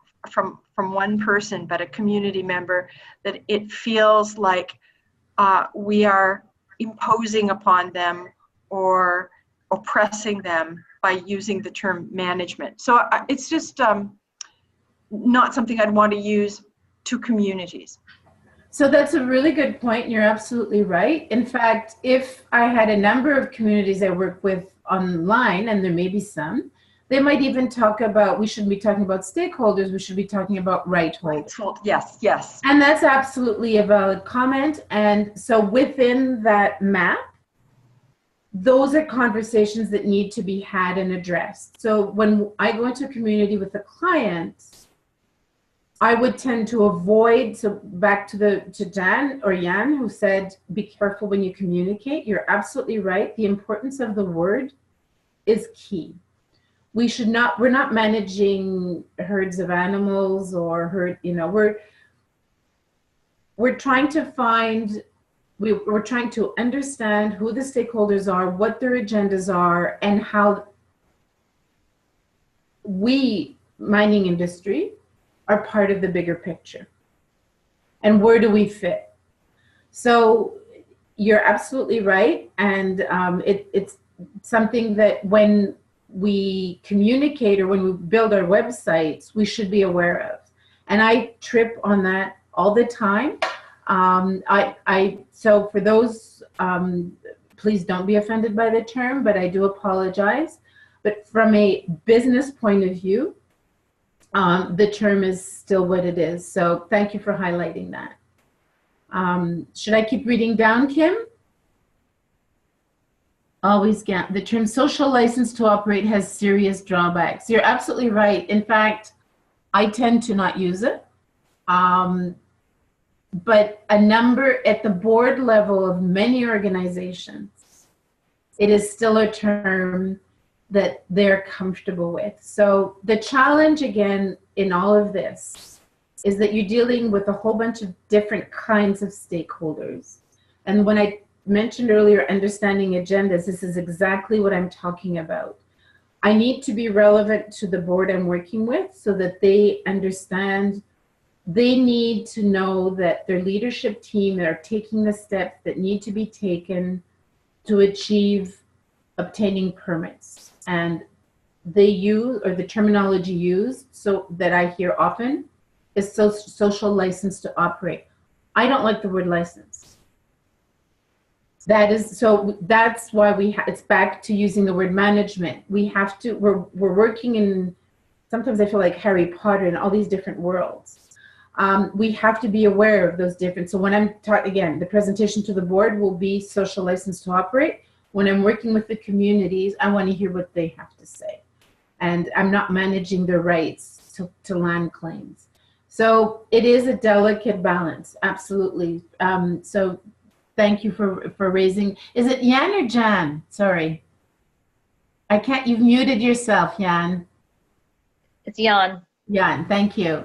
one person, but a community member, that it feels like we are imposing upon them or oppressing them by using the term management. So it's just not something I'd want to use to communities. So that's a really good point. You're absolutely right. In fact, if I had a number of communities I work with online, and there may be some, they might even talk about, we shouldn't be talking about stakeholders, we should be talking about right holders. Yes, yes. And that's absolutely a valid comment. And so within that map, those are conversations that need to be had and addressed. So when I go into a community with a client, I would tend to avoid, so back to Jan or Jan, who said, be careful when you communicate. You're absolutely right. The importance of the word is key. We're not managing herds of animals or we're trying to find, we're trying to understand who the stakeholders are, what their agendas are, and how we, mining industry, are part of the bigger picture. And where do we fit? So you're absolutely right. And it's something that when we communicate or when we build our websites, we should be aware of. And I trip on that all the time. So for those, please don't be offended by the term, but I do apologize. But from a business point of view, the term is still what it is. So thank you for highlighting that. Should I keep reading down, Kim? Always get the term social license to operate has serious drawbacks. You're absolutely right. In fact, I tend to not use it. But a number at the board level of many organizations, it is still a term that they're comfortable with. So the challenge again in all of this is that you're dealing with a whole bunch of different kinds of stakeholders. And when I mentioned earlier understanding agendas, this is exactly what I'm talking about. I need to be relevant to the board I'm working with so that they understand. They need to know that their leadership team are taking the steps that need to be taken to achieve obtaining permits. And they use, or the terminology used, so that I hear often, is social license to operate. I don't like the word license. So that's why it's back to using the word management. We have to, we're working in, sometimes I feel like Harry Potter in all these different worlds. We have to be aware of those different. So when I'm taught, again, the presentation to the board will be social license to operate. When I'm working with the communities, I want to hear what they have to say. And I'm not managing their rights to land claims. So it is a delicate balance, absolutely. So thank you for raising, is it Jan or Jan? Sorry. I can't, you've muted yourself, Jan. It's Jan. Jan, thank you.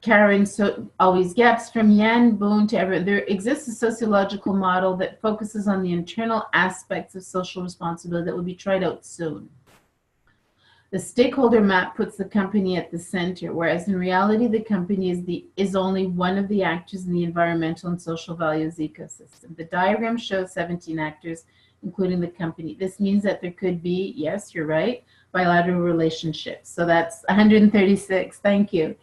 Karen, so always gaps from Yan Boone to everyone. There exists a sociological model that focuses on the internal aspects of social responsibility that will be tried out soon. The stakeholder map puts the company at the center, whereas in reality, the company is only one of the actors in the environmental and social values ecosystem. The diagram shows 17 actors, including the company. This means that there could be, yes, you're right, bilateral relationships. So that's 136, thank you.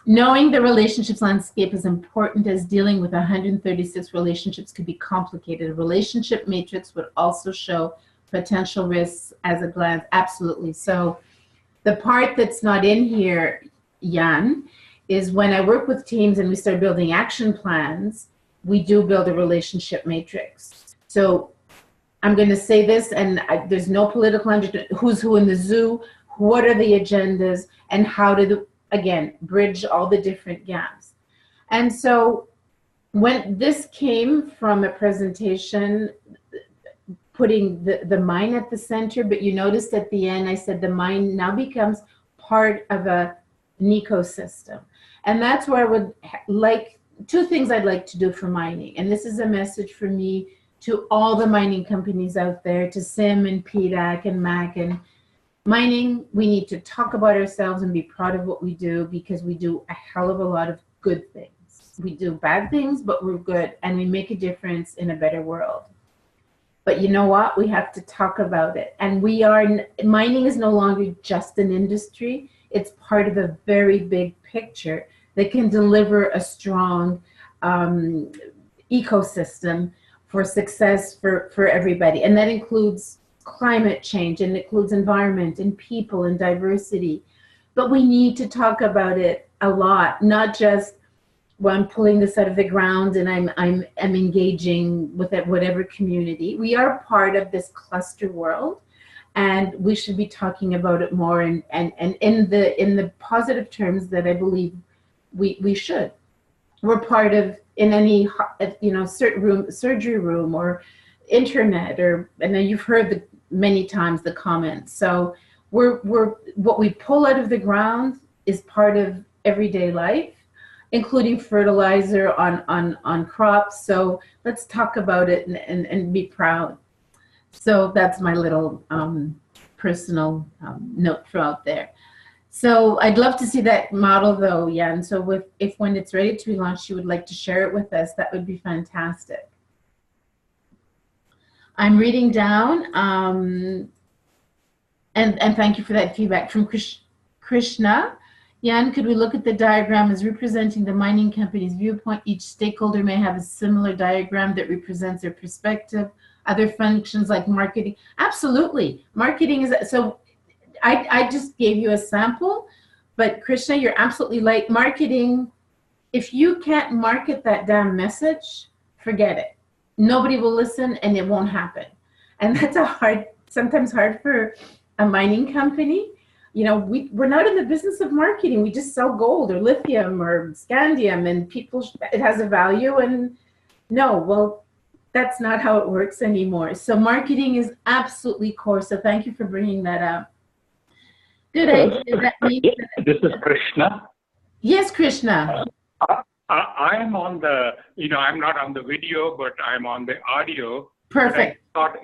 Knowing the relationships landscape is important, as dealing with 136 relationships could be complicated. A relationship matrix would also show potential risks as a glance, absolutely. So the part that's not in here, Jan, is when I work with teams and we start building action plans, we do build a relationship matrix. So I'm going to say this, and there's no political understanding, who's who in the zoo, what are the agendas, and how to, again, bridge all the different gaps. And so when this came from a presentation, putting the mine at the center, but you noticed at the end, I said the mine now becomes part of an ecosystem. And that's where I would like, two things I'd like to do for mining. And this is a message for me to all the mining companies out there, to CIM and PDAC and MAC and mining. We need to talk about ourselves and be proud of what we do, because we do a hell of a lot of good things. We do bad things, but we're good, and we make a difference in a better world. But you know what? We have to talk about it. And mining is no longer just an industry. It's part of a very big picture that can deliver a strong ecosystem for success for everybody. And that includes climate change, and it includes environment and people and diversity. But we need to talk about it a lot, not just, well, I'm pulling this out of the ground and I'm engaging with it, whatever community. We are part of this cluster world, and we should be talking about it more, and in the positive terms that I believe we should. We're part of, in any, you know, surgery room or internet, or, and then you've heard many times the comments. So we're what we pull out of the ground is part of everyday life, including fertilizer on crops. So let's talk about it and be proud. So that's my little personal note for out there. So I'd love to see that model though, Jan. So if when it's ready to be launched, you would like to share it with us, that would be fantastic. I'm reading down, and thank you for that feedback from Krishna. Jan, could we look at the diagram as representing the mining company's viewpoint? Each stakeholder may have a similar diagram that represents their perspective. Other functions like marketing. Absolutely. Marketing is, so I just gave you a sample, but Krishna, you're absolutely right. Marketing, if you can't market that damn message, forget it. Nobody will listen and it won't happen. And that's sometimes hard for a mining company. You know, we're not in the business of marketing. We just sell gold or lithium or scandium, and it has a value, and no, well, that's not how it works anymore. So marketing is absolutely core. So thank you for bringing that up. Good idea. This is Krishna. Yes, Krishna. I am on the, I'm not on the video, but I'm on the audio. Perfect. I thought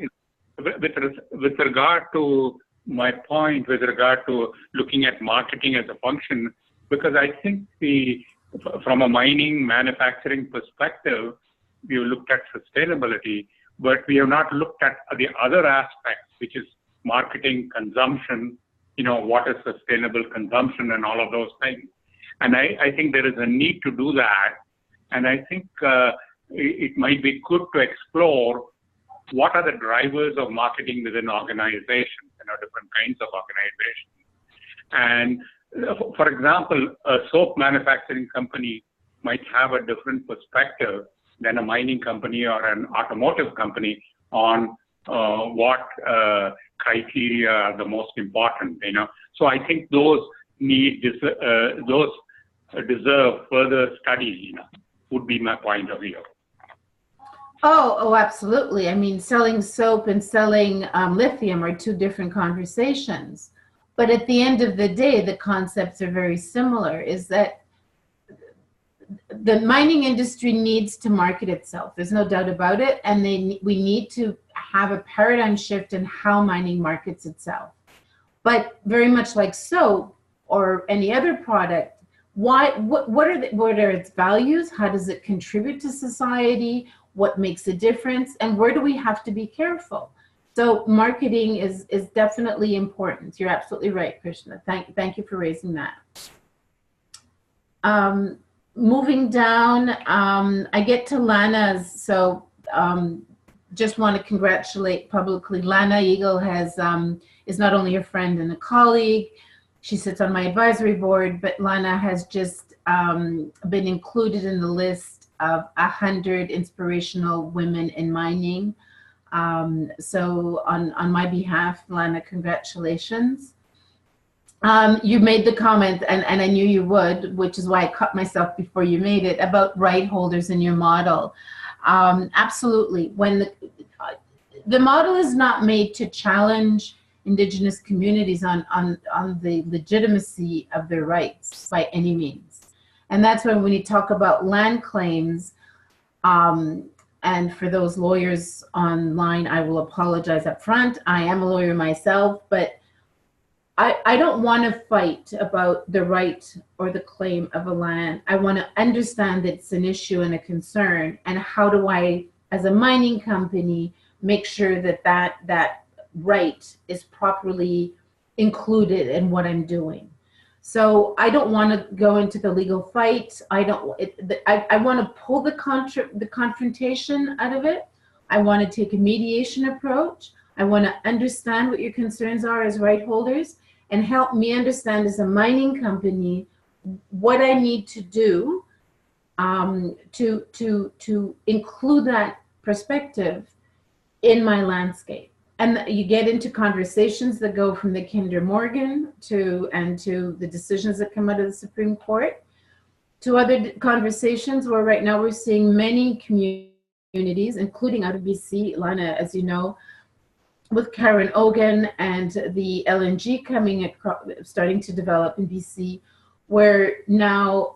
with regard to my point, with regard to looking at marketing as a function, because I think from a mining manufacturing perspective, we looked at sustainability, but we have not looked at the other aspects, which is marketing, consumption, what is sustainable consumption and all of those things. And I think there is a need to do that. And I think it might be good to explore what are the drivers of marketing within organizations, different kinds of organizations. And for example, a soap manufacturing company might have a different perspective than a mining company or an automotive company on what criteria are the most important, So I think those deserve further study, would be my point of view. Oh, absolutely. I mean, selling soap and selling lithium are two different conversations. But at the end of the day, the concepts are very similar, is that the mining industry needs to market itself. There's no doubt about it. And we need to have a paradigm shift in how mining markets itself. But very much like soap or any other product, what are its values? How does it contribute to society? What makes a difference? And where do we have to be careful? So marketing is definitely important. You're absolutely right, Krishna. Thank you for raising that. Moving down, I get to Lana's. So just want to congratulate publicly. Lana Eagle is not only a friend and a colleague. She sits on my advisory board, but Lana has just been included in the list of 100 inspirational women in mining. So on my behalf, Lana, congratulations. You made the comment, and I knew you would, which is why I caught myself before you made it, about right holders in your model. Absolutely. When the model is not made to challenge Indigenous communities on the legitimacy of their rights by any means. And that's when you talk about land claims, and for those lawyers online, I will apologize up front. I am a lawyer myself, but I don't want to fight about the right or the claim of a land. I want to understand that it's an issue and a concern, and how do I, as a mining company, make sure that that right is properly included in what I'm doing. So I don't want to go into the legal fight. I want to pull the confrontation out of it. I want to take a mediation approach. I want to understand what your concerns are as right holders, and help me understand as a mining company what I need to do to include that perspective in my landscape. And you get into conversations that go from the Kinder Morgan to the decisions that come out of the Supreme Court, to other conversations where right now we're seeing many communities, including out of BC, Lana, as you know, with Karen Ogan and the LNG coming, starting to develop in BC, where now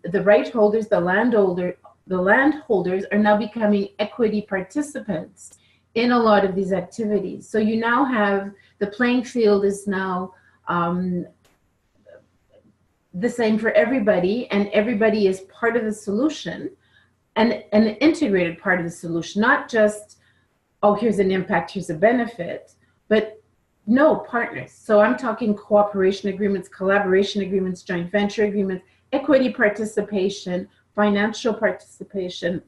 the right holders, the landholders are now becoming equity participants in a lot of these activities. So you now have, the playing field is now the same for everybody, and everybody is part of the solution, and an integrated part of the solution, not just, oh, here's an impact, here's a benefit, but no, partners. So I'm talking cooperation agreements, collaboration agreements, joint venture agreements, equity participation, financial participation,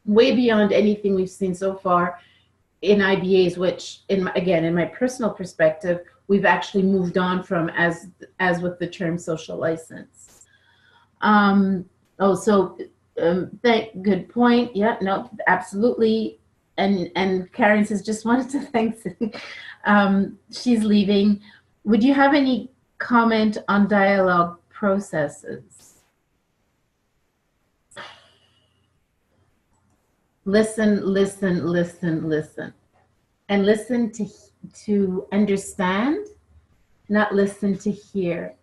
way beyond anything we've seen so far in IBAs, which, again, in my personal perspective, we've actually moved on from, as with the term social license. Good point. Yeah, no, absolutely. And Karen says, just wanted to thank, she's leaving. Would you have any comment on dialogue processes? Listen, listen, listen, listen. And listen to understand, not listen to hear.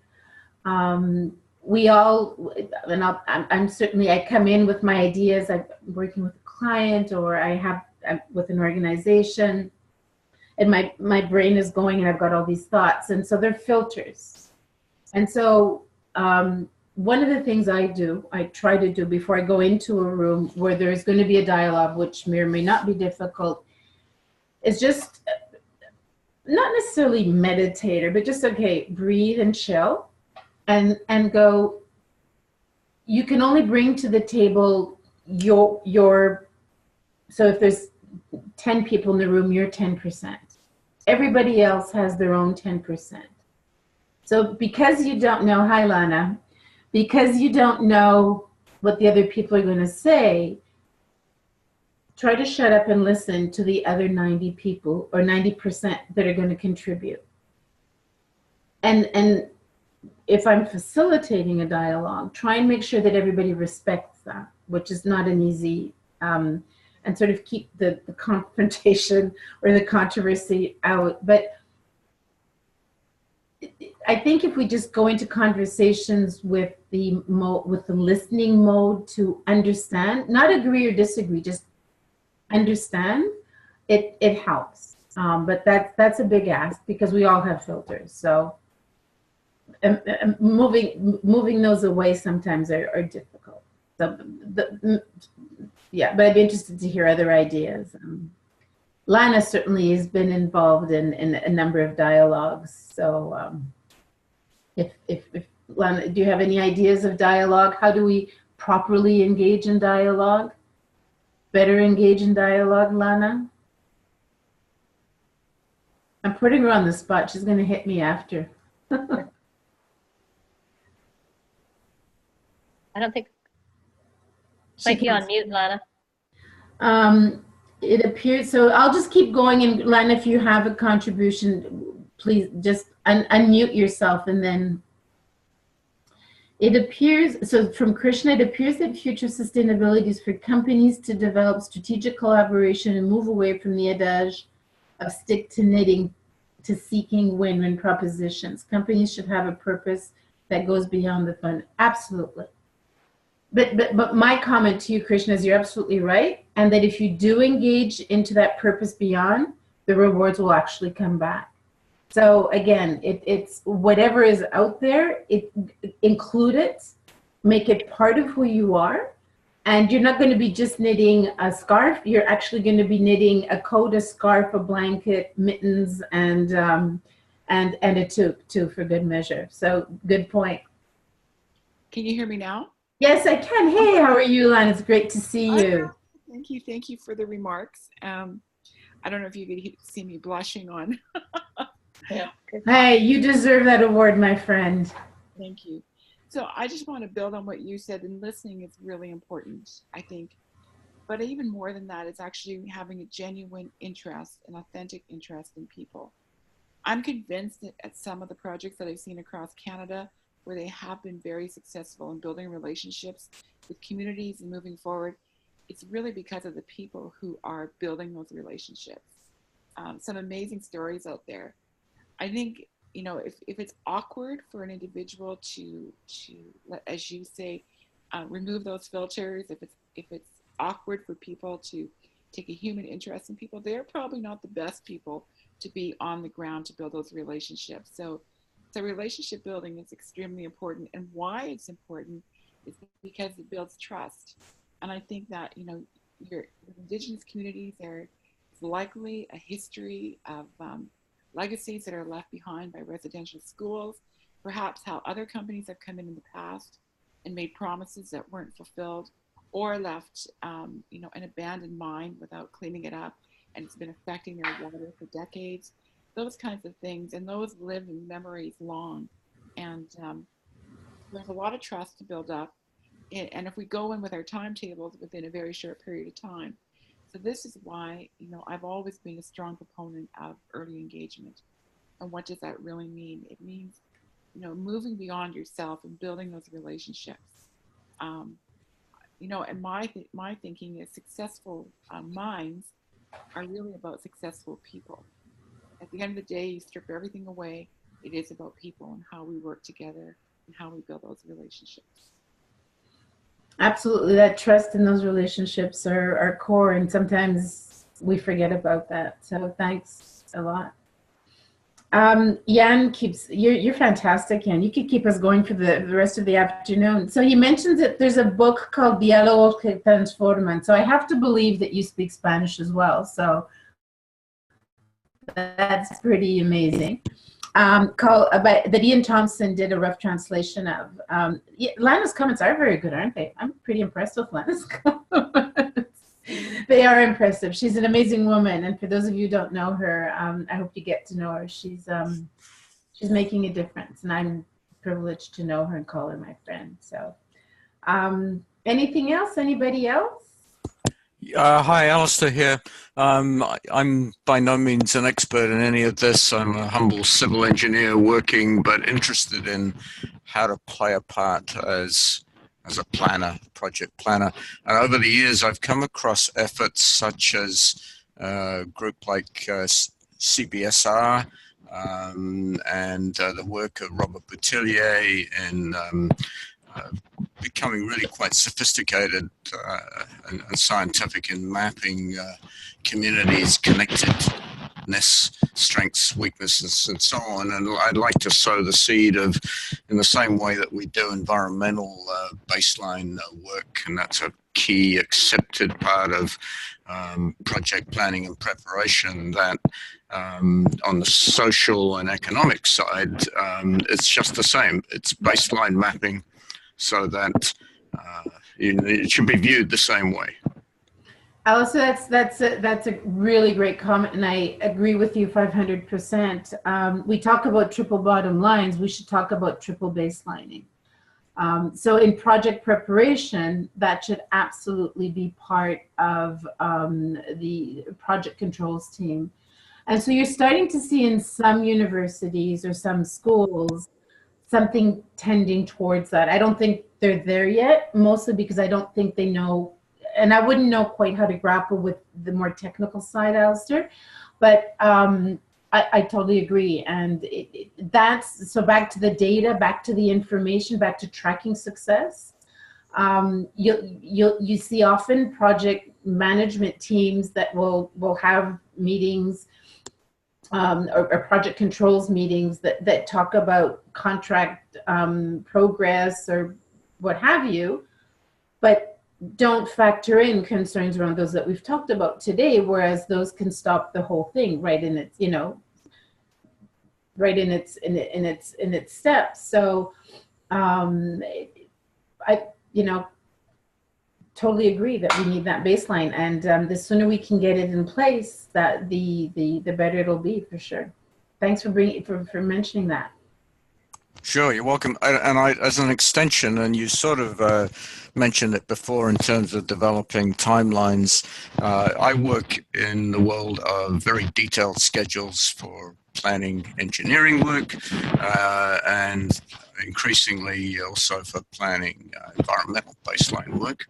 We all, and I'm certainly, I come in with my ideas, I'm working with a client, or I'm with an organization, and my brain is going and I've got all these thoughts, and so they're filters. And so one of the things I try to do before I go into a room where there's going to be a dialogue, which may or may not be difficult, is just not necessarily meditate, but just, okay, breathe and chill, and go, you can only bring to the table your so if there's 10 people in the room, you're 10%. Everybody else has their own 10%. So because you don't know, hi Lana, because you don't know what the other people are going to say, try to shut up and listen to the other 90 people or 90% that are going to contribute. And if I'm facilitating a dialogue, try and make sure that everybody respects that, which is not an easy, and sort of keep the confrontation or the controversy out. But I think if we just go into conversations with the listening mode to understand, not agree or disagree, just understand, it helps. But that's a big ask because we all have filters. So moving those away sometimes are difficult. So yeah, but I'd be interested to hear other ideas. Lana certainly has been involved in a number of dialogues. So if Lana, do you have any ideas of dialogue? How do we properly engage in dialogue? Better engage in dialogue, Lana? I'm putting her on the spot. She's going to hit me after. I don't think. Might be on mute, Lana. It appears, so I'll just keep going, and Lana, if you have a contribution, please just unmute yourself, and then it appears, so from Krishna, it appears that future sustainability is for companies to develop strategic collaboration and move away from the adage of stick to knitting to seeking win-win propositions. Companies should have a purpose that goes beyond the fund. Absolutely. But my comment to you, Krishna, is you're absolutely right. And that if you do engage into that purpose beyond, the rewards will actually come back. So again, it's whatever is out there, include it, make it part of who you are. And you're not going to be just knitting a scarf. You're actually going to be knitting a coat, a scarf, a blanket, mittens, and a toque too, for good measure. So good point. Can you hear me now? Yes, I can. Hey, how are you, Lan? It's great to see you. Thank you. Thank you for the remarks. I don't know if you could see me blushing on. Yeah. Hey, you deserve that award, my friend. Thank you. So I just want to build on what you said, and listening is really important, I think. But even more than that, it's actually having a genuine interest, an authentic interest in people. I'm convinced that at some of the projects that I've seen across Canada, where they have been very successful in building relationships with communities and moving forward, it's really because of the people who are building those relationships. Some amazing stories out there. I think, you know, if it's awkward for an individual to as you say, remove those filters, if it's awkward for people to take a human interest in people, they're probably not the best people to be on the ground to build those relationships. So relationship building is extremely important, and why it's important is because it builds trust. And I think that, you know, your Indigenous communities, there's likely a history of legacies that are left behind by residential schools, perhaps how other companies have come in the past and made promises that weren't fulfilled, or left, you know, an abandoned mine without cleaning it up, and it's been affecting their water for decades. Those kinds of things, and those live in memories long. And there's a lot of trust to build up. And if we go in with our timetables within a very short period of time. So this is why, you know, I've always been a strong proponent of early engagement. And what does that really mean? It means, you know, moving beyond yourself and building those relationships. You know, and my thinking is successful minds are really about successful people. At the end of the day, you strip everything away. It is about people and how we work together and how we build those relationships. Absolutely, that trust in those relationships are core, and sometimes we forget about that. So thanks a lot. Jan you're fantastic, Jan. You could keep us going for the rest of the afternoon. So you mentioned that there's a book called Diálogos que Transforman. So I have to believe that you speak Spanish as well. So that's pretty amazing. That Ian Thompson did a rough translation of. Lana's comments are very good, aren't they? I'm pretty impressed with Lana's comments. They are impressive. She's an amazing woman, and for those of you who don't know her, I hope you get to know her. She's making a difference, and I'm privileged to know her and call her my friend. So, anything else? Anybody else? Hi, Alistair here. I'm by no means an expert in any of this. I'm a humble civil engineer working, but interested in how to play a part as a planner, project planner. And over the years, I've come across efforts such as a group like CBSR and the work of Robert Boutillier in becoming really quite sophisticated and scientific in mapping communities' connectedness, strengths, weaknesses, and so on. And I'd like to sow the seed of, in the same way that we do environmental baseline work, and that's a key accepted part of project planning and preparation, that on the social and economic side, it's just the same. It's baseline mapping, so that it should be viewed the same way. Alistair, that's a really great comment, and I agree with you 500%. We talk about triple bottom lines. We should talk about triple baselining. So in project preparation, that should absolutely be part of the project controls team. And so you're starting to see in some universities or some schools something tending towards that. I don't think they're there yet, mostly because I don't think they know, and I wouldn't know quite how to grapple with the more technical side, Alistair, but I totally agree. And that's, so back to the data, back to the information, back to tracking success. You see often project management teams that will have meetings or project controls meetings that talk about contract progress or what have you, but don't factor in concerns around those that we've talked about today, whereas those can stop the whole thing right in its, you know, right in its steps. So I, you know, totally agree that we need that baseline, and the sooner we can get it in place, that the better it'll be, for sure. Thanks for mentioning that. Sure, you're welcome. And I, as an extension, and you sort of mentioned it before in terms of developing timelines, I work in the world of very detailed schedules for planning engineering work, and increasingly also for planning environmental baseline work.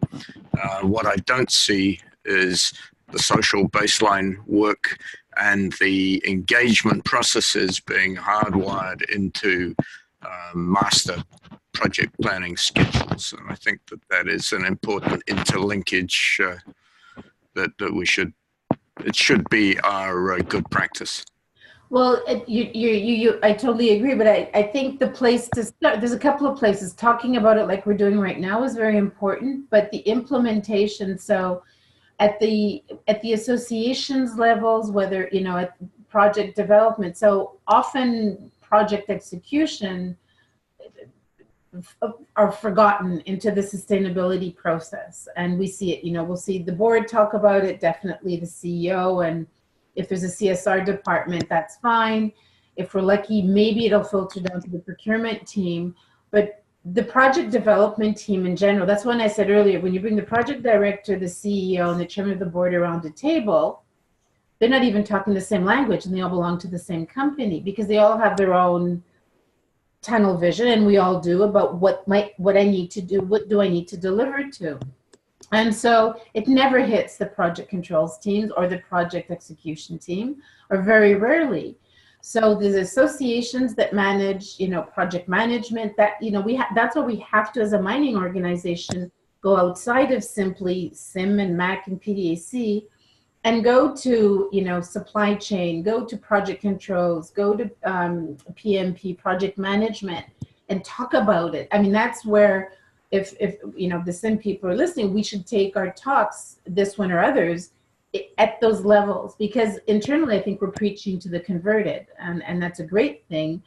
What I don't see is the social baseline work and the engagement processes being hardwired into master project planning schedules. And I think that is an important interlinkage that we should, it should be our good practice. Well, I totally agree, but I think the place to start, there's a couple of places. Talking about it like we're doing right now is very important, but the implementation, so at the associations levels, whether, you know, at project development, so often project execution are forgotten into the sustainability process. And we see it, you know, we'll see the board talk about it, definitely the CEO, and if there's a CSR department, that's fine. If we're lucky, maybe it'll filter down to the procurement team. But the project development team in general, that's when I said earlier, when you bring the project director, the CEO, and the chairman of the board around the table, they're not even talking the same language, and they all belong to the same company, because they all have their own tunnel vision, and we all do, about what I need to do, what do I need to deliver to. And so it never hits the project controls teams or the project execution team, or very rarely. So there's associations that manage, you know, project management, that, you know, that's what we have to, as a mining organization, go outside of simply CIM and MAC and PDAC, and go to, you know, supply chain, go to project controls, go to PMP, project management, and talk about it. I mean, that's where, if you know, the CIM people are listening, we should take our talks, this one or others, at those levels, because internally I think we're preaching to the converted, and that's a great thing.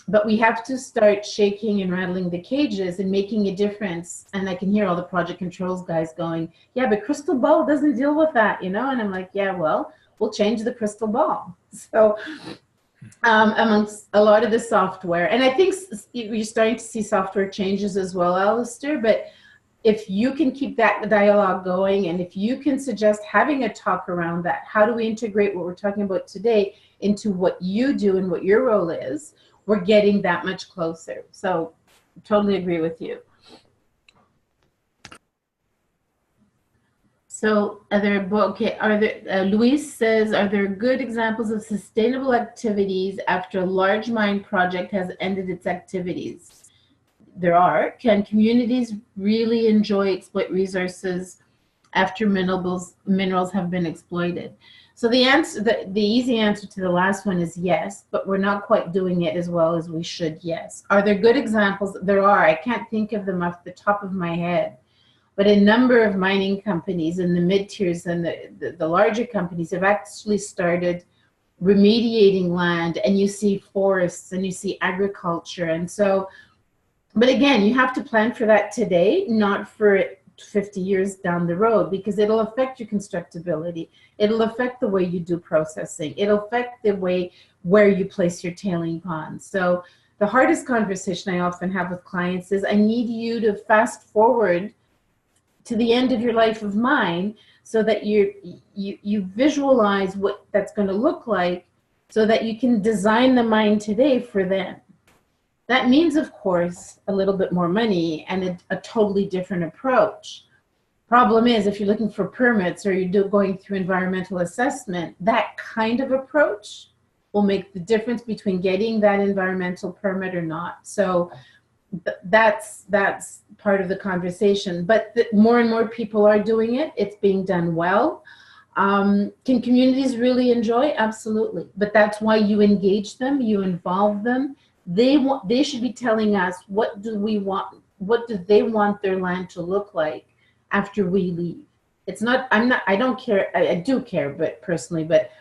But we have to start shaking and rattling the cages and making a difference. And I can hear all the project controls guys going, yeah, but crystal ball doesn't deal with that, you know? And I'm like, yeah, well, we'll change the crystal ball. So amongst a lot of the software, and I think you're starting to see software changes as well, Alistair, but if you can keep that dialogue going, and if you can suggest having a talk around that, how do we integrate what we're talking about today into what you do and what your role is, we're getting that much closer. So totally agree with you. So Luis says, are there good examples of sustainable activities after a large mine project has ended its activities? There are. Can communities really exploit resources after minerals have been exploited? So the answer, the easy answer to the last one is yes, but we're not quite doing it as well as we should, yes. Are there good examples? There are. I can't think of them off the top of my head, but a number of mining companies in the mid-tiers and the larger companies have actually started remediating land, and you see forests and you see agriculture. And so, but again, you have to plan for that today, not for 50 years down the road, because it'll affect your constructability. It'll affect the way you do processing. It'll affect the way where you place your tailing ponds. So the hardest conversation I often have with clients is, I need you to fast forward to the end of your life of mine so that you visualize what that's going to look like so that you can design the mine today for them. That means, of course, a little bit more money and a totally different approach. Problem is, if you're looking for permits or you're going through environmental assessment, that kind of approach will make the difference between getting that environmental permit or not. So that's part of the conversation. But more and more people are doing it. It's being done well. Can communities really enjoy? Absolutely. But that's why you engage them, you involve them. They should be telling us, what do we want? What do they want their land to look like after we leave? It's not, I don't care, I do care, but personally, but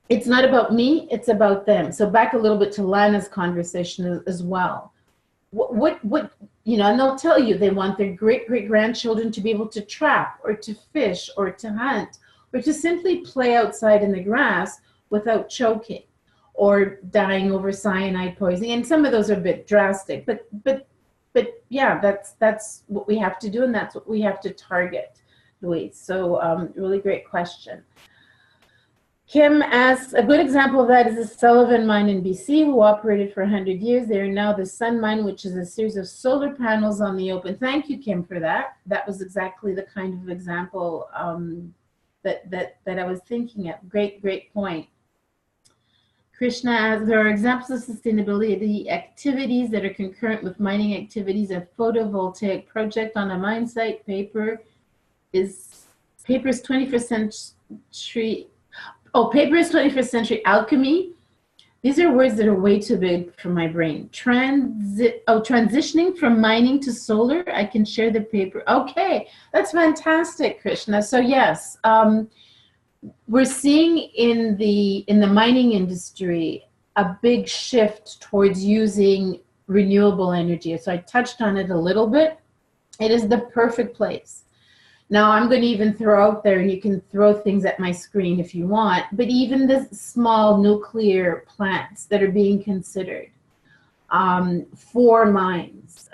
it's not about me, it's about them. So back a little bit to Lana's conversation as well. What you know, and they'll tell you they want their great-great-grandchildren to be able to trap or to fish or to hunt or to simply play outside in the grass without choking or dying over cyanide poisoning. And some of those are a bit drastic, but yeah, that's what we have to do, and that's what we have to target, Louise. So really great question. Kim asks, a good example of that is the Sullivan mine in BC, who operated for 100 years. They are now the Sun mine, which is a series of solar panels on the open. Thank you, Kim, for that. That was exactly the kind of example that I was thinking of. Great point. Krishna asks, there are examples of sustainability activities that are concurrent with mining activities. A photovoltaic project on a mine site. Paper is 21st century. Oh, paper is 21st century alchemy. These are words that are way too big for my brain. Transitioning from mining to solar. I can share the paper. Okay, that's fantastic, Krishna. So yes, we're seeing in the mining industry a big shift towards using renewable energy. So I touched on it a little bit. It is the perfect place. Now I'm going to even throw out there, and you can throw things at my screen if you want, but even the small nuclear plants that are being considered for mines,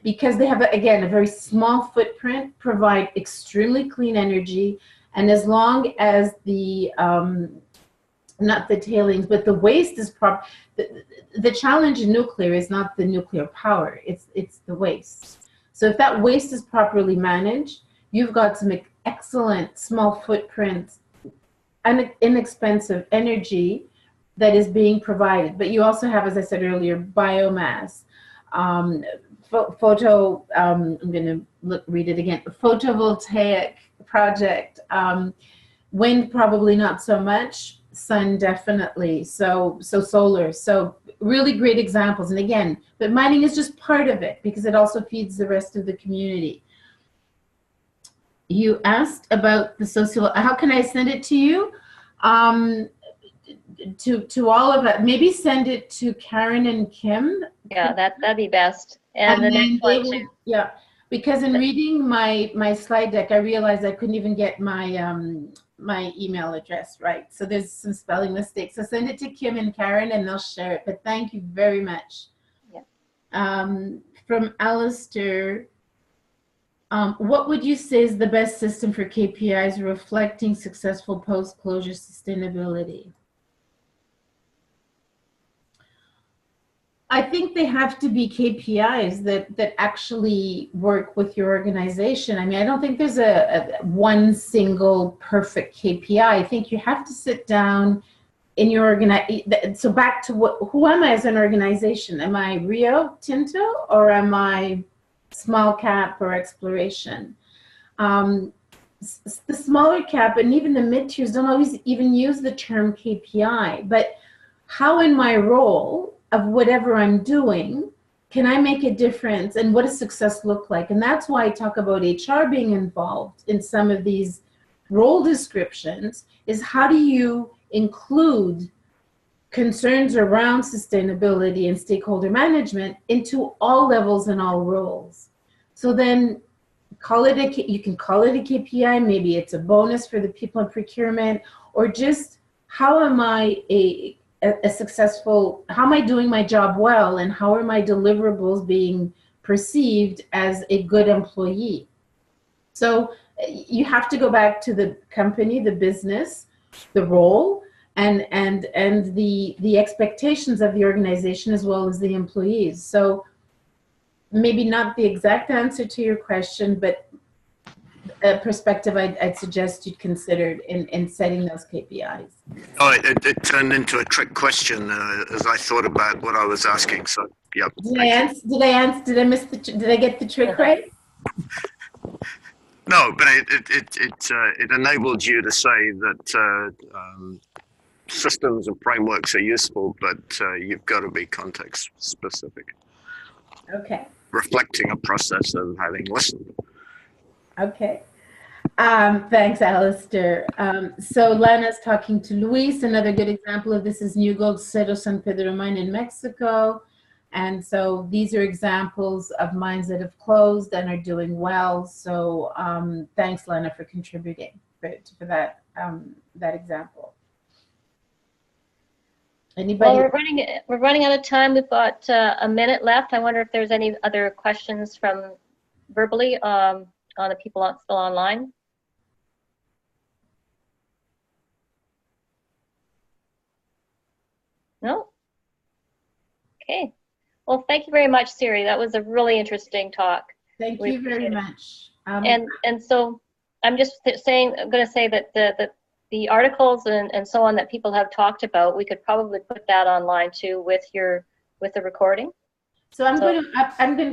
because they have, again, a very small footprint, provide extremely clean energy, and as long as the, not the tailings, but the waste is proper, the challenge in nuclear is not the nuclear power, it's the waste. So if that waste is properly managed, you've got some excellent small footprint and inexpensive energy that is being provided. But you also have, as I said earlier, biomass, I'm going to read it again, photovoltaic project, wind probably not so much, sun definitely, so solar. So really great examples. And again, but mining is just part of it because it also feeds the rest of the community. You asked about the social, how can I send it to you? To all of it, maybe send it to Karen and Kim. Yeah, that'd be best. And the next one too. Yeah, because in reading my slide deck, I realized I couldn't even get my my email address right. So there's some spelling mistakes. So send it to Kim and Karen and they'll share it. But thank you very much. Yeah. From Alistair, what would you say is the best system for KPIs reflecting successful post-closure sustainability? I think they have to be KPIs that actually work with your organization. I mean, I don't think there's a one single perfect KPI. I think you have to sit down in your organization. So back to who am I as an organization? Am I Rio Tinto or am I small cap or exploration? The smaller cap and even the mid tiers don't always even use the term KPI, but how in my role of whatever I'm doing, can I make a difference and what does success look like? And that's why I talk about HR being involved in some of these role descriptions, is how do you include concerns around sustainability and stakeholder management into all levels and all roles. So then you can call it a KPI, maybe it's a bonus for the people in procurement, or just how am I a successful, how am I doing my job well, and how are my deliverables being perceived as a good employee? So you have to go back to the company, the business, the role, and the expectations of the organization as well as the employees. So maybe not the exact answer to your question, but a perspective I'd suggest you'd consider in setting those KPIs. Oh, it turned into a trick question as I thought about what I was asking. So, yeah. Did I get the trick right? No, but it enabled you to say that systems and frameworks are useful, but you've got to be context specific. Okay. Reflecting a process of having listened. Okay. Thanks, Alistair. So Lana's talking to Luis. Another good example of this is New Gold Cerro San Pedro mine in Mexico. And so these are examples of mines that have closed and are doing well. So thanks, Lana, for contributing for that, that example. Anybody? Well, we're running out of time. We've got a minute left. I wonder if there's any other questions from verbally on the people still online. No? Okay. Well, thank you very much, Siri. That was a really interesting talk. Thank you very much. And so I'm just saying, I'm going to say that the articles and so on that people have talked about, we could probably put that online too with the recording. So I'm going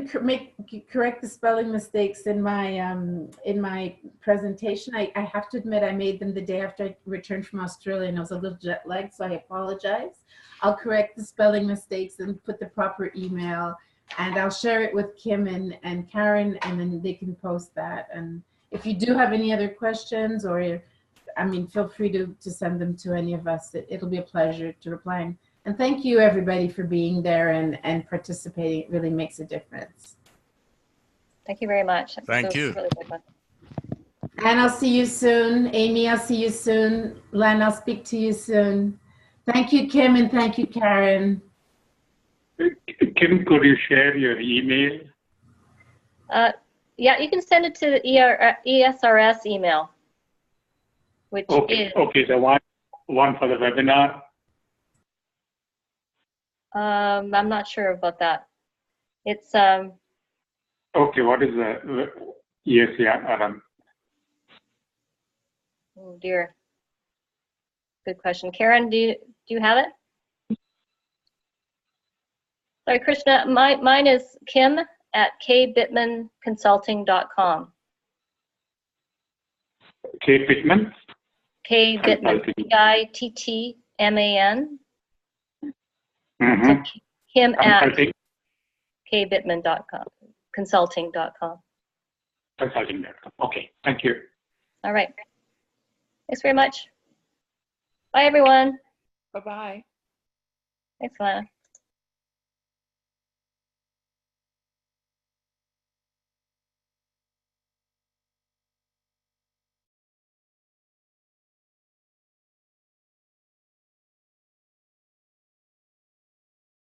to correct the spelling mistakes in my presentation. I have to admit I made them the day after I returned from Australia, and I was a little jet lagged, so I apologize. I'll correct the spelling mistakes and put the proper email, and I'll share it with Kim and Karen, and then they can post that. And if you do have any other questions, or I mean, feel free to send them to any of us. It'll be a pleasure to reply. And thank you, everybody, for being there and participating. It really makes a difference. Thank you very much. Thank you. Really good one. And I'll see you soon. Amy, I'll see you soon. Len, I'll speak to you soon. Thank you, Kim, and thank you, Karen. Kim, could you share your email? Yeah, you can send it to the ESRS email, which is... Okay, the one for the webinar? I'm not sure about that. It's... Okay, what is the ESRS? Oh, dear. Good question. Karen, do you have it? Sorry, Krishna, mine is kim@kbittmanconsulting.com. K. Pittman? K. Bittman, Bittman. Mm-hmm. So Kim at kbittman.com, consulting.com. Consulting.com. Okay, thank you. All right. Thanks very much. Bye, everyone. Bye-bye. Thanks, Lana.